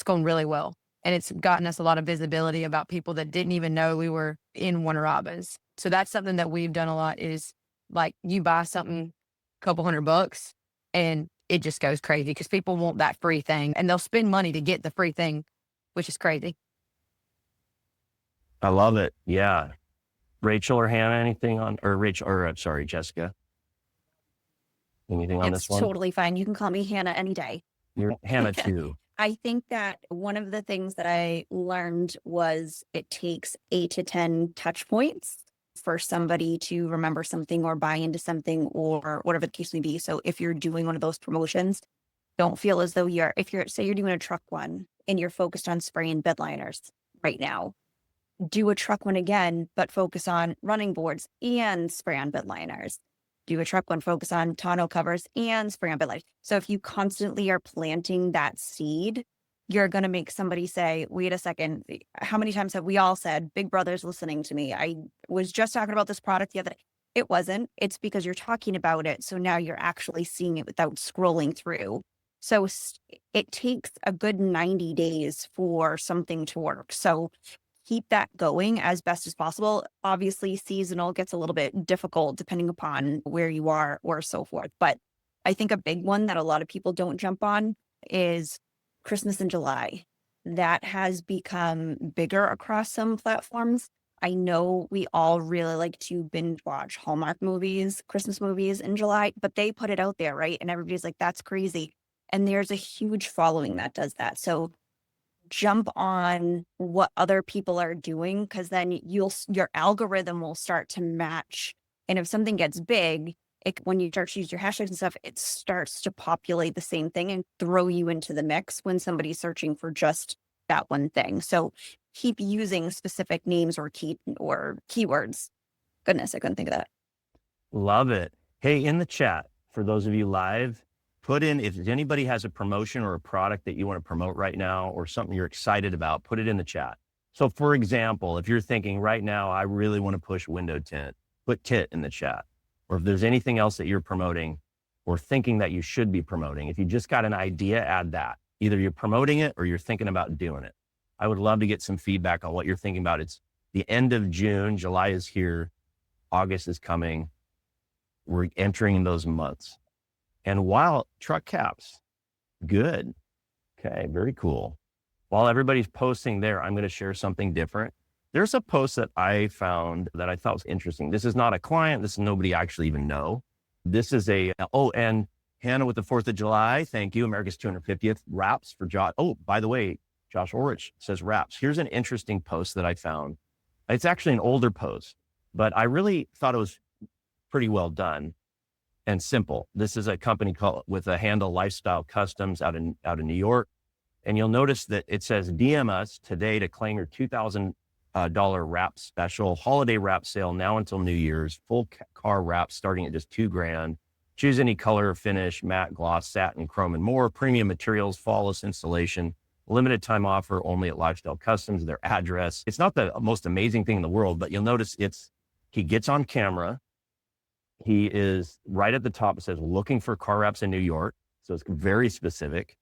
gone really well. And it's gotten us a lot of visibility about people that didn't even know we were in Warner Robins. So that's something that we've done a lot, is like you buy something a couple $100 and it just goes crazy because people want that free thing and they'll spend money to get the free thing, which is crazy. I love it. Yeah. Rachel or Hannah, anything on, or Rachel, or sorry, Jessica, anything on It's this one? totally fine. You can call me Hannah any day. You're Hannah too. I think that one of the things that I learned was it takes 8 to 10 touch points for somebody to remember something or buy into something or whatever the case may be. So if you're doing one of those promotions, don't feel as though say you're doing a truck one and you're focused on spraying bed liners right now, do a truck one again, but focus on running boards and spray on bed liners. Do a truck one, focus on tonneau covers and spray on bed liners. So if you constantly are planting that seed, you're going to make somebody say, wait a second, how many times have we all said, Big Brother's listening to me? I was just talking about this product the other day. It wasn't. It's because you're talking about it. So now you're actually seeing it without scrolling through. So it takes a good 90 days for something to work. So keep that going as best as possible. Obviously, seasonal gets a little bit difficult depending upon where you are or so forth. But I think a big one that a lot of people don't jump on is Christmas in July. That has become bigger across some platforms. I know we all really like to binge watch Hallmark movies, Christmas movies in July, but they put it out there, right? And everybody's like, that's crazy. And there's a huge following that does that. So jump on what other people are doing, because then your algorithm will start to match. And if something gets big, when you start to use your hashtags and stuff, it starts to populate the same thing and throw you into the mix when somebody's searching for just that one thing. So keep using specific names or keywords. Goodness, I couldn't think of that. Love it. Hey, in the chat, for those of you live, put in, if anybody has a promotion or a product that you want to promote right now or something you're excited about, put it in the chat. So for example, if you're thinking right now, I really want to push window tint, put tit in the chat. or if there's anything else that you're promoting or thinking that you should be promoting. If you just got an idea, add that. Either you're promoting it or you're thinking about doing it. I would love to get some feedback on what you're thinking about. It's the end of June, July is here, August is coming. We're entering those months. And while truck caps, good. Okay, very cool. While everybody's posting there, I'm going to share something different. There's a post that I found that I thought was interesting. This is not a client. This is nobody I actually even know. This is and Hannah with the 4th of July. Thank you. America's 250th wraps for Josh. Oh, by the way, Josh Orich says wraps. Here's an interesting post that I found. It's actually an older post, but I really thought it was pretty well done and simple. This is a company with a handle Lifestyle Customs out in New York. And you'll notice that it says, DM us today to claim your $2,000 wrap special, holiday wrap sale now until New Year's, full car wrap starting at just $2,000. Choose any color or finish, matte, gloss, satin, chrome, and more. Premium materials, flawless installation, limited time offer only at Lifestyle Customs, their address. It's not the most amazing thing in the world, but you'll notice he gets on camera. He is right at the top. It says looking for car wraps in New York. So it's very specific.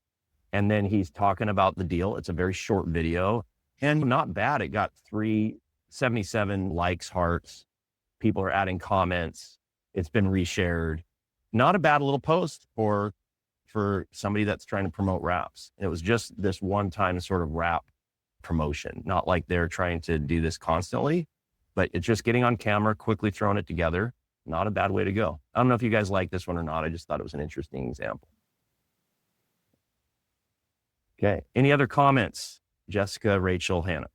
And then he's talking about the deal. It's a very short video and not bad. It got 377 likes, hearts. People are adding comments. It's been reshared. Not a bad little post for somebody that's trying to promote wraps. It was just this one-time sort of wrap promotion, not like they're trying to do this constantly, but it's just getting on camera, quickly throwing it together. Not a bad way to go. I don't know if you guys like this one or not. I just thought it was an interesting example. Okay. Any other comments? Jessica, Rachel, Hannah.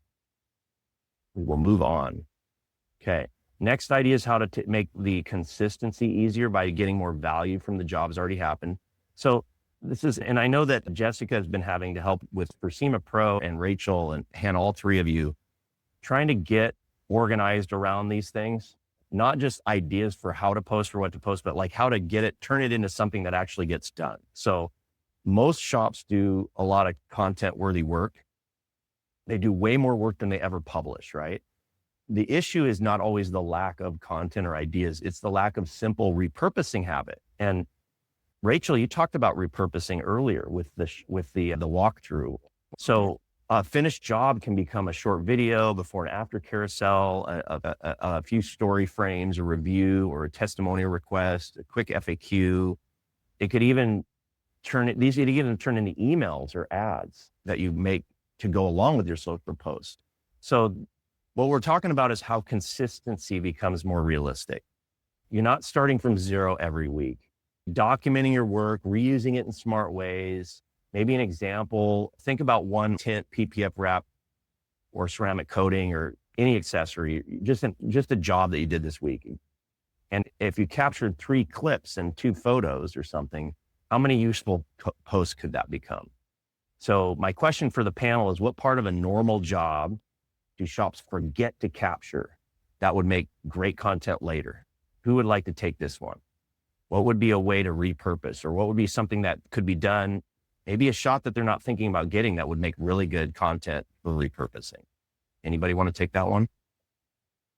We will move on. Okay. Next idea is how to make the consistency easier by getting more value from the jobs already happened. So and I know that Jessica has been having to help with Persima Pro and Rachel and Hannah, all three of you, trying to get organized around these things, not just ideas for how to post or what to post, but like how to turn it into something that actually gets done. So most shops do a lot of content worthy work. They do way more work than they ever publish, right? The issue is not always the lack of content or ideas. It's the lack of simple repurposing habit. And Rachel, you talked about repurposing earlier with the walkthrough. So a finished job can become a short video, before and after carousel, a few story frames, a review or a testimonial request, a quick FAQ. It could even turn into emails or ads that you make to go along with your social post. So what we're talking about is how consistency becomes more realistic. You're not starting from zero every week. Documenting your work, reusing it in smart ways. Maybe an example, think about one tint, PPF wrap, or ceramic coating, or any accessory, just a job that you did this week. And if you captured 3 clips and 2 photos or something, how many useful posts could that become? So my question for the panel is, what part of a normal job do shops forget to capture that would make great content later? Who would like to take this one? What would be a way to repurpose, or what would be something that could be done, maybe a shot that they're not thinking about getting that would make really good content for repurposing? Anybody want to take that one?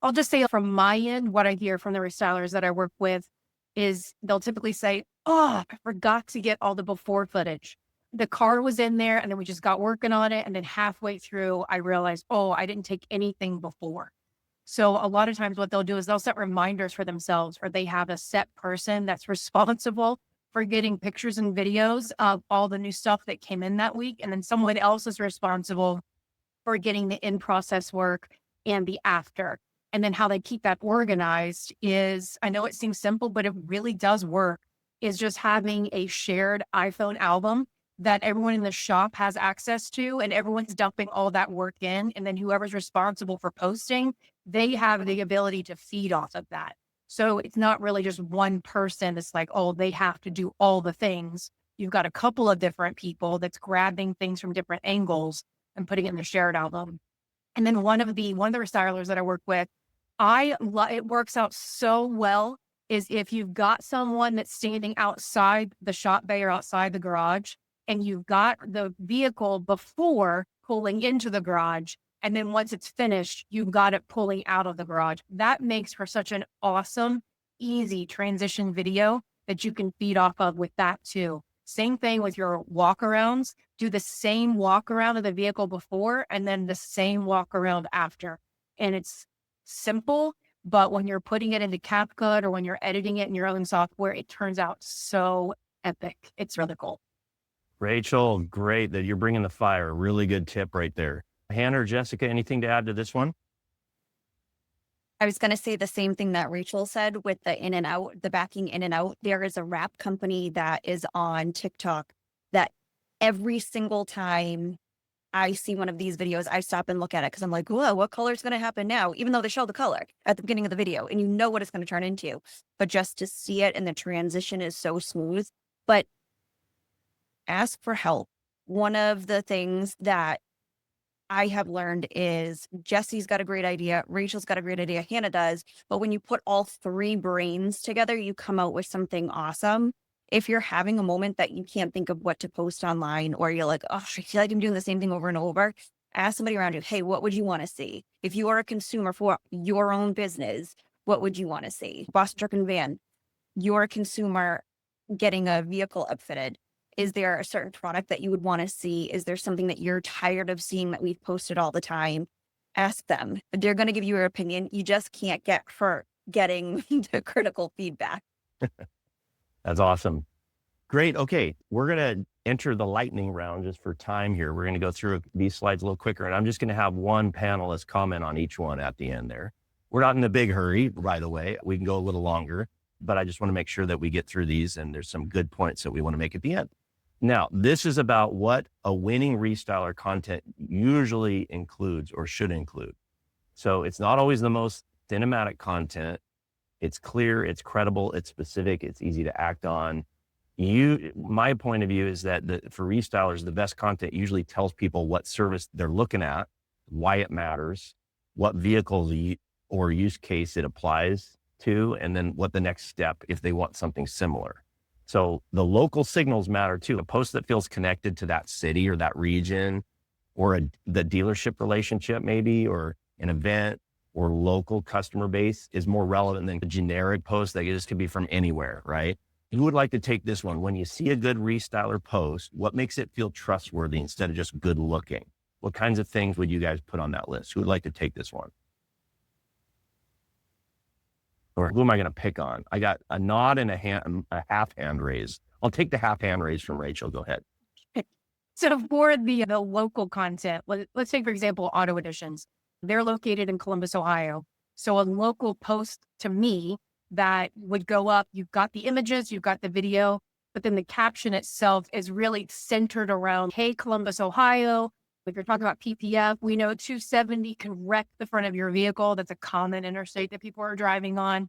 I'll just say from my end, what I hear from the restylers that I work with is they'll typically say, oh, I forgot to get all the before footage. The car was in there and then we just got working on it. And then halfway through, I realized, oh, I didn't take anything before. So a lot of times what they'll do is they'll set reminders for themselves, or they have a set person that's responsible for getting pictures and videos of all the new stuff that came in that week. And then someone else is responsible for getting the in-process work and the after. And then how they keep that organized is, I know it seems simple, but it really does work, is just having a shared iPhone album that everyone in the shop has access to, and everyone's dumping all that work in. And then whoever's responsible for posting, they have the ability to feed off of that. So it's not really just one person that's like, oh, they have to do all the things. You've got a couple of different people that's grabbing things from different angles and putting it in the shared album. And then one of the restylers that I work with, it works out so well, is if you've got someone that's standing outside the shop bay or outside the garage, and you've got the vehicle before pulling into the garage, and then once it's finished, you've got it pulling out of the garage. That makes for such an awesome easy transition video that you can feed off of with that too. Same thing with your walk arounds. Do the same walk around of the vehicle before and then the same walk around after. And it's simple, but when you're putting it into CapCut or when you're editing it in your own software, it turns out so epic. It's really cool. Rachel, great that you're bringing the fire. Really good tip right there. Hannah or Jessica, anything to add to this one? I was going to say the same thing that Rachel said with the in and out, the backing in and out. There is a wrap company that is on TikTok that every single time I see one of these videos, I stop and look at it because I'm like, whoa, what color is going to happen now? Even though they show the color at the beginning of the video and you know what it's going to turn into. But just to see it and the transition is so smooth. But ask for help. One of the things that I have learned is Jesse's got a great idea. Rachel's got a great idea. Hannah does. But when you put all three brains together, you come out with something awesome. If you're having a moment that you can't think of what to post online, or you're like, oh, I feel like I'm doing the same thing over and over, ask somebody around you, hey, what would you want to see? If you are a consumer for your own business, what would you want to see? Boston Truck and Van, you're a consumer getting a vehicle upfitted. Is there a certain product that you would want to see? Is there something that you're tired of seeing that we've posted all the time? Ask them. They're going to give you your opinion. You just can't get for getting the critical feedback. That's awesome. Great. Okay. We're going to enter the lightning round just for time here. We're going to go through these slides a little quicker, and I'm just going to have one panelist comment on each one at the end there. We're not in a big hurry, by the way. We can go a little longer, but I just want to make sure that we get through these, and there's some good points that we want to make at the end. Now, this is about what a winning restyler content usually includes or should include. So it's not always the most cinematic content. It's clear, it's credible, it's specific, it's easy to act on. My point of view is that for restylers, the best content usually tells people what service they're looking at, why it matters, what vehicle or use case it applies to, and then what the next step if they want something similar. So the local signals matter too. A post that feels connected to that city or that region, or the dealership relationship maybe, or an event or local customer base is more relevant than a generic post that just could be from anywhere, right? Who would like to take this one? When you see a good restyler post, what makes it feel trustworthy instead of just good looking? What kinds of things would you guys put on that list? Who would like to take this one? Or who am I going to pick on? I got a nod and a half hand raise. I'll take the half hand raise from Rachel. Go ahead. So for the local content, let's take, for example, Auto Editions. They're located in Columbus, Ohio. So a local post to me that would go up, you've got the images, you've got the video, but then the caption itself is really centered around, hey, Columbus, Ohio. If you're talking about PPF, we know 270 can wreck the front of your vehicle. That's a common interstate that people are driving on.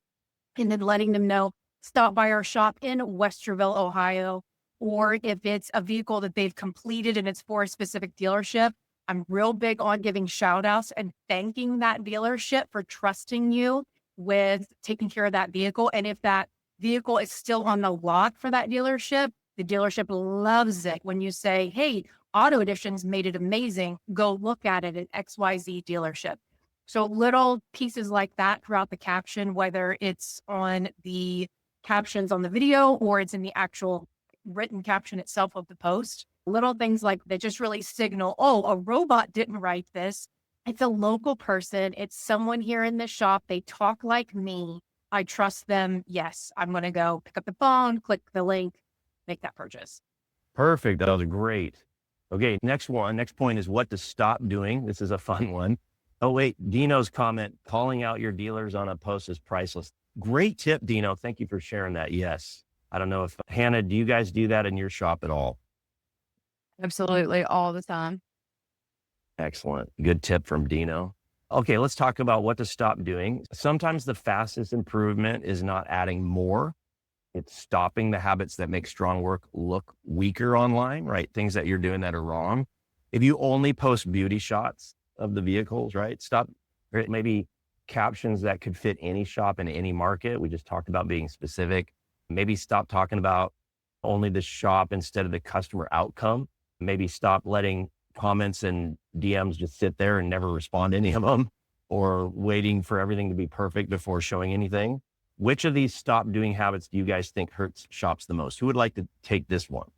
And then letting them know, stop by our shop in Westerville, Ohio. Or if it's a vehicle that they've completed and it's for a specific dealership, I'm real big on giving shout outs and thanking that dealership for trusting you with taking care of that vehicle. And if that vehicle is still on the lot for that dealership, the dealership loves it when you say, hey, Auto Editions made it amazing. Go look at it at XYZ dealership. So little pieces like that throughout the caption, whether it's on the captions on the video or it's in the actual written caption itself of the post, little things like that just really signal, oh, a robot didn't write this. It's a local person. It's someone here in the shop. They talk like me. I trust them. Yes, I'm going to go pick up the phone, click the link, make that purchase. Perfect. That was great. Okay, next point is what to stop doing. This is a fun one. Oh, wait, Dino's comment, calling out your dealers on a post is priceless. Great tip, Dino. Thank you for sharing that. Yes. I don't know if, Hannah, do you guys do that in your shop at all? Absolutely, all the time. Excellent. Good tip from Dino. Okay, let's talk about what to stop doing. Sometimes the fastest improvement is not adding more. It's stopping the habits that make strong work look weaker online, right? Things that you're doing that are wrong. If you only post beauty shots of the vehicles, right? Stop, or maybe captions that could fit any shop in any market. We just talked about being specific. Maybe stop talking about only the shop instead of the customer outcome. Maybe stop letting comments and DMs just sit there and never respond to any of them, or waiting for everything to be perfect before showing anything. Which of these stop doing habits do you guys think hurts shops the most? Who would like to take this one?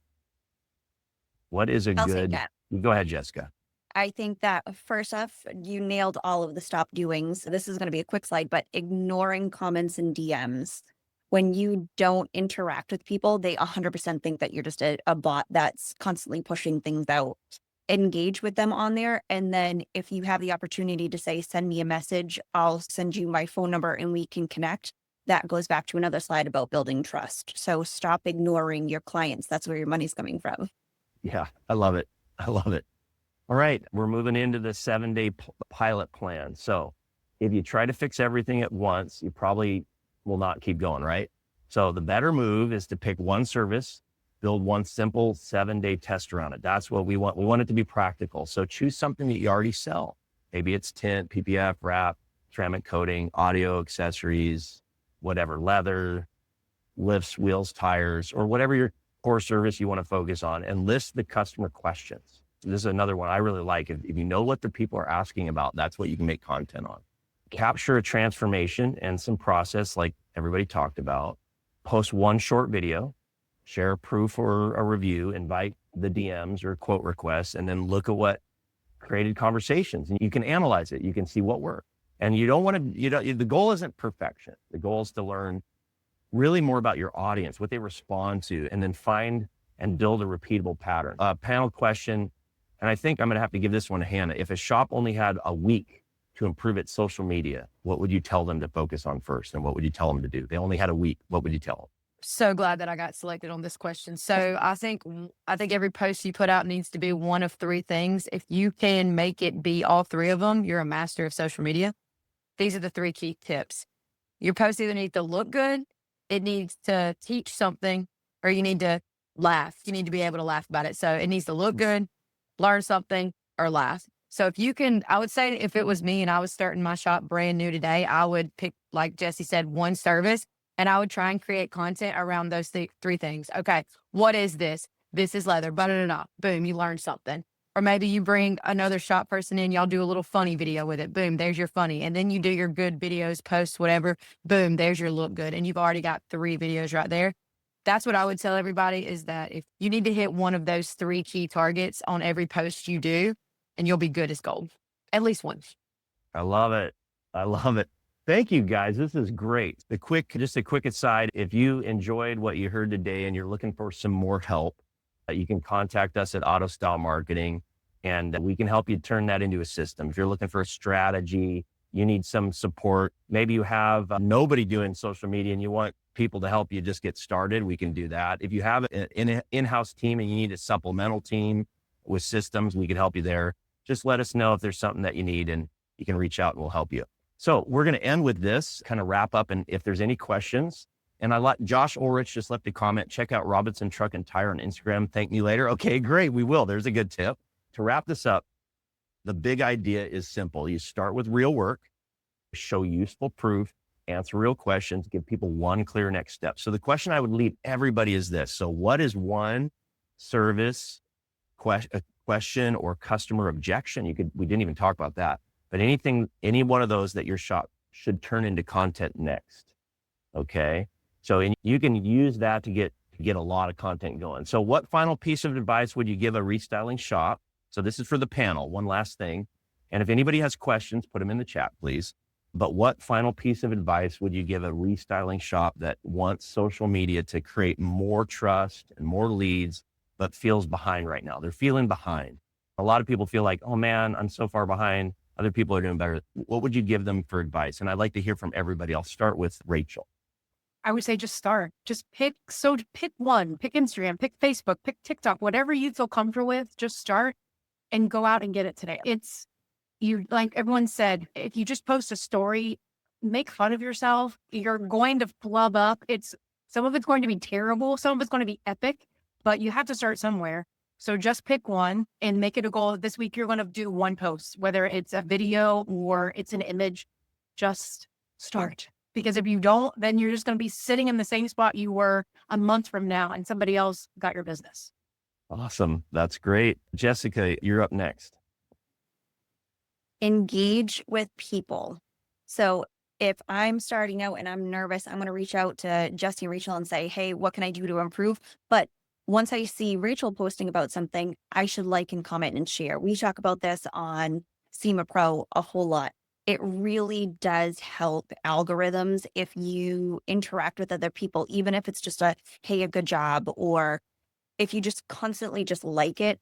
What is a I'll take good, that. go ahead, Jessica. I think that first off, you nailed all of the stop doings. This is going to be a quick slide, but ignoring comments and DMs. When you don't interact with people, they 100% think that you're just a bot that's constantly pushing things out. Engage with them on there. And then if you have the opportunity to say, send me a message, I'll send you my phone number and we can connect. That goes back to another slide about building trust. So stop ignoring your clients. That's where your money's coming from. Yeah, I love it. I love it. All right, we're moving into the 7-day pilot plan. So if you try to fix everything at once, you probably will not keep going, right? So the better move is to pick one service, build one simple 7-day test around it. That's what we want. We want it to be practical. So choose something that you already sell. Maybe it's tint, PPF, wrap, ceramic coating, audio accessories, whatever, leather, lifts, wheels, tires, or whatever your core service you want to focus on, and list the customer questions. This is another one I really like. If you know what the people are asking about, that's what you can make content on. Capture a transformation and some process like everybody talked about. Post one short video, share a proof or a review, invite the DMs or quote requests, and then look at what created conversations. And you can analyze it. You can see what worked. And you don't want to, the goal isn't perfection. The goal is to learn really more about your audience, what they respond to, and then find and build a repeatable pattern. A panel question, and I think I'm going to have to give this one to Hannah. If a shop only had a week to improve its social media, what would you tell them to focus on first? And what would you tell them to do? They only had a week. What would you tell them? So glad that I got selected on this question. So I think every post you put out needs to be one of three things. If you can make it be all three of them, you're a master of social media. These are the three key tips. Your post either needs to look good, it needs to teach something, or you need to laugh. You need to be able to laugh about it. So it needs to look good, learn something, or laugh. So if you can, I would say if it was me and I was starting my shop brand new today, I would pick, like Jesse said, one service, and I would try and create content around those three things. Okay, what is this? This is leather, boom, you learned something. Or maybe you bring another shop person in, y'all do a little funny video with it. Boom, there's your funny. And then you do your good videos, posts, whatever. Boom, there's your look good. And you've already got 3 videos right there. That's what I would tell everybody, is that if you need to hit one of those 3 key targets on every post you do, and you'll be good as gold. At least once. I love it. I love it. Thank you, guys. This is great. Just a quick aside, if you enjoyed what you heard today and you're looking for some more help, you can contact us at Auto Style Marketing, and we can help you turn that into a system. If you're looking for a strategy, you need some support. Maybe you have nobody doing social media and you want people to help you just get started, we can do that. If you have an in-house team and you need a supplemental team with systems, we can help you there. Just let us know if there's something that you need and you can reach out and we'll help you. So we're going to end with this, kind of wrap up. And if there's any questions, and I like Josh Ulrich just left a comment, check out Robinson Truck and Tire on Instagram. Thank me later. Okay, great. We will. There's a good tip. To wrap this up, the big idea is simple. You start with real work, show useful proof, answer real questions, give people one clear next step. So the question I would leave everybody is this. So what is one service question or customer objection? We didn't even talk about that, but any one of those that your shop should turn into content next. Okay. So you can use that to get a lot of content going. So what final piece of advice would you give a restyling shop? So this is for the panel. One last thing. And if anybody has questions, put them in the chat, please. But what final piece of advice would you give a restyling shop that wants social media to create more trust and more leads, but feels behind right now? They're feeling behind. A lot of people feel like, oh man, I'm so far behind. Other people are doing better. What would you give them for advice? And I'd like to hear from everybody. I'll start with Rachel. I would say just start. Just pick one, pick Instagram, pick Facebook, pick TikTok, whatever you feel comfortable with, just start and go out and get it today. Like everyone said, if you just post a story, make fun of yourself, you're going to flub up. Some of it's going to be terrible. Some of it's going to be epic, but you have to start somewhere. So just pick one and make it a goal. This week, you're going to do one post, whether it's a video or it's an image, just start. Because if you don't, then you're just going to be sitting in the same spot you were a month from now and somebody else got your business. Awesome. That's great. Jessica, you're up next. Engage with people. So if I'm starting out and I'm nervous, I'm going to reach out to Jesse and Rachel and say, hey, what can I do to improve? But once I see Rachel posting about something, I should like and comment and share. We talk about this on SEMA Pro a whole lot. It really does help algorithms if you interact with other people, even if it's just a, hey, a good job, or if you just constantly just like it.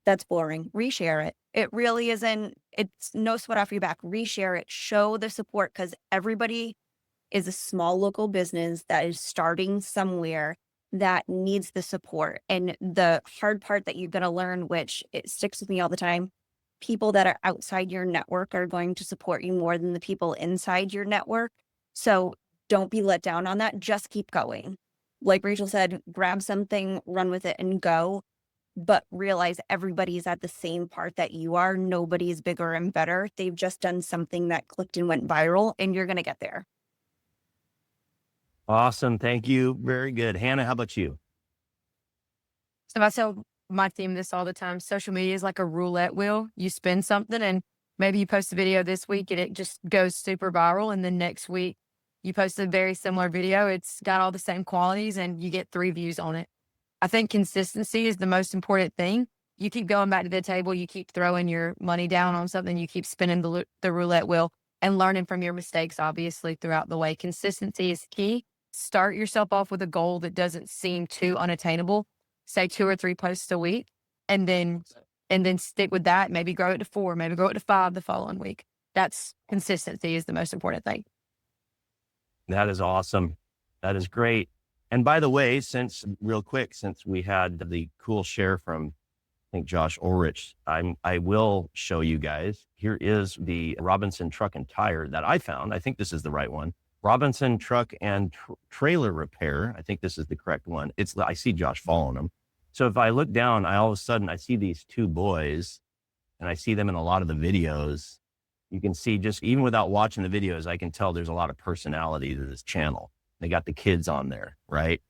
That's boring. Reshare it. It really isn't, it's no sweat off your back. Reshare it. Show the support, because everybody is a small local business that is starting somewhere that needs the support. And the hard part that you're going to learn, which it sticks with me all the time, people that are outside your network are going to support you more than the people inside your network. So don't be let down on that. Just keep going. Like Rachel said, grab something, run with it, and go. But realize everybody's at the same part that you are. Nobody's bigger and better. They've just done something that clicked and went viral, and you're going to get there. Awesome. Thank you. Very good. Hannah, how about you? So I tell my team this all the time. Social media is like a roulette wheel. You spin something and maybe you post a video this week and it just goes super viral. And then next week you post a very similar video. It's got all the same qualities and you get 3 views on it. I think consistency is the most important thing. You keep going back to the table, you keep throwing your money down on something, you keep spinning the roulette wheel and learning from your mistakes, obviously, throughout the way. Consistency is key. Start yourself off with a goal that doesn't seem too unattainable. Say 2 or 3 posts a week, and then stick with that. Maybe grow it to 4, maybe grow it to 5 the following week. That's consistency is the most important thing. That is awesome. That is great. And by the way, since we had the cool share from, I think, Josh Ulrich, I will show you guys. Here is the Robinson Truck and Tire that I found. I think this is the right one. Robinson Truck and Trailer Repair. I think this is the correct one. I see Josh following them. So if I look down, all of a sudden I see these 2 boys, and I see them in a lot of the videos. You can see, just even without watching the videos, I can tell there's a lot of personality to this channel. They got the kids on there, right?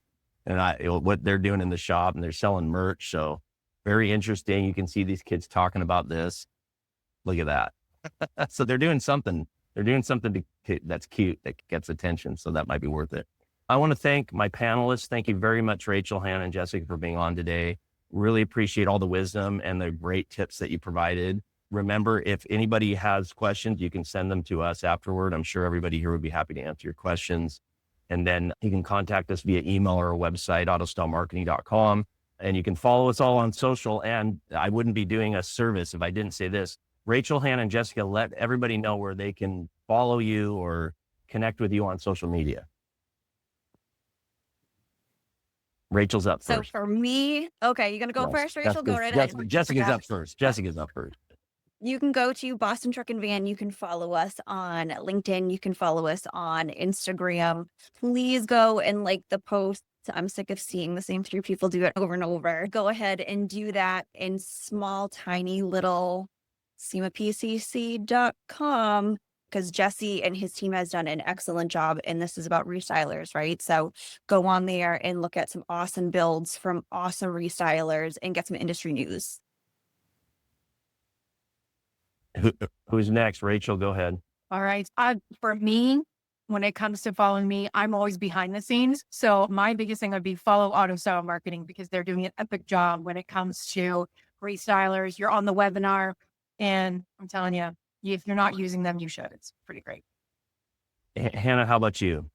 And what they're doing in the shop, and they're selling merch. So very interesting. You can see these kids talking about this. Look at that. So they're doing something. They're doing something that's cute, that gets attention. So that might be worth it. I want to thank my panelists. Thank you very much, Rachel, Hannah, and Jessica, for being on today. Really appreciate all the wisdom and the great tips that you provided. Remember, if anybody has questions, you can send them to us afterward. I'm sure everybody here would be happy to answer your questions. And then you can contact us via email or our website, autostylemarketing.com. And you can follow us all on social. And I wouldn't be doing a service if I didn't say this. Rachel, Hannah, and Jessica, let everybody know where they can follow you or connect with you on social media. Rachel's up first. So for me, okay, you're going to go first, Rachel? Go right ahead. Jessica's up first. Jessica's up first. You can go to Boston Truck and Van. You can follow us on LinkedIn. You can follow us on Instagram. Please go and like the posts. I'm sick of seeing the same 3 people do it over and over. Go ahead and do that in small, tiny little SEMAPCC.com, because Jesse and his team has done an excellent job. And this is about Restylers, right? So go on there and look at some awesome builds from awesome Restylers and get some industry news. Who's next? Rachel, go ahead. All right. For me, when it comes to following me, I'm always behind the scenes. So my biggest thing would be follow Auto Style Marketing, because they're doing an epic job when it comes to Restylers. You're on the webinar, and I'm telling you, if you're not using them, you should. It's pretty great. Hannah, how about you?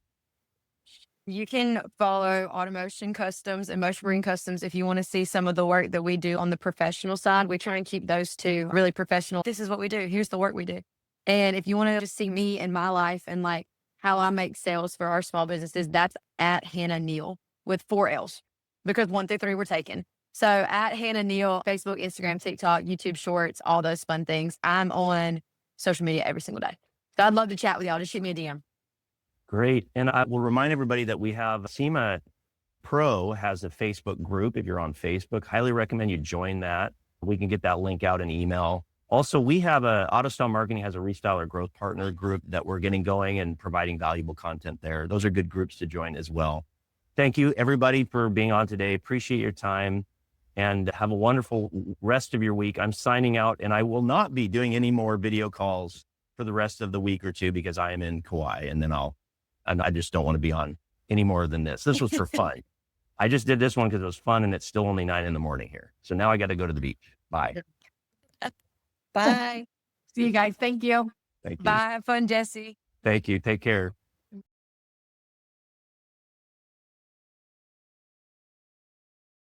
You can follow Automation Customs and Motion Marine Customs if you want to see some of the work that we do on the professional side. We try and keep those 2 really professional. This is what we do. Here's the work we do. And if you want to just see me and my life and like how I make sales for our small businesses, that's at Hannah Neal with 4 L's, because 1 through 3 were taken. So at Hannah Neal, Facebook, Instagram, TikTok, YouTube Shorts, all those fun things. I'm on social media every single day. So I'd love to chat with y'all. Just shoot me a DM. Great. And I will remind everybody that we have SEMA Pro has a Facebook group. If you're on Facebook, highly recommend you join that. We can get that link out in email. Also, we have Auto Style Marketing has a Restyler Growth Partner group that we're getting going and providing valuable content there. Those are good groups to join as well. Thank you, everybody, for being on today. Appreciate your time, and have a wonderful rest of your week. I'm signing out, and I will not be doing any more video calls for the rest of the week or two because I am in Kauai, and then I just don't want to be on any more than this. This was for fun. I just did this one because it was fun, and it's still only 9 a.m. here. So now I got to go to the beach. Bye. Bye. See you guys. Thank you. Thank you. Bye. Have fun, Jesse. Thank you. Take care.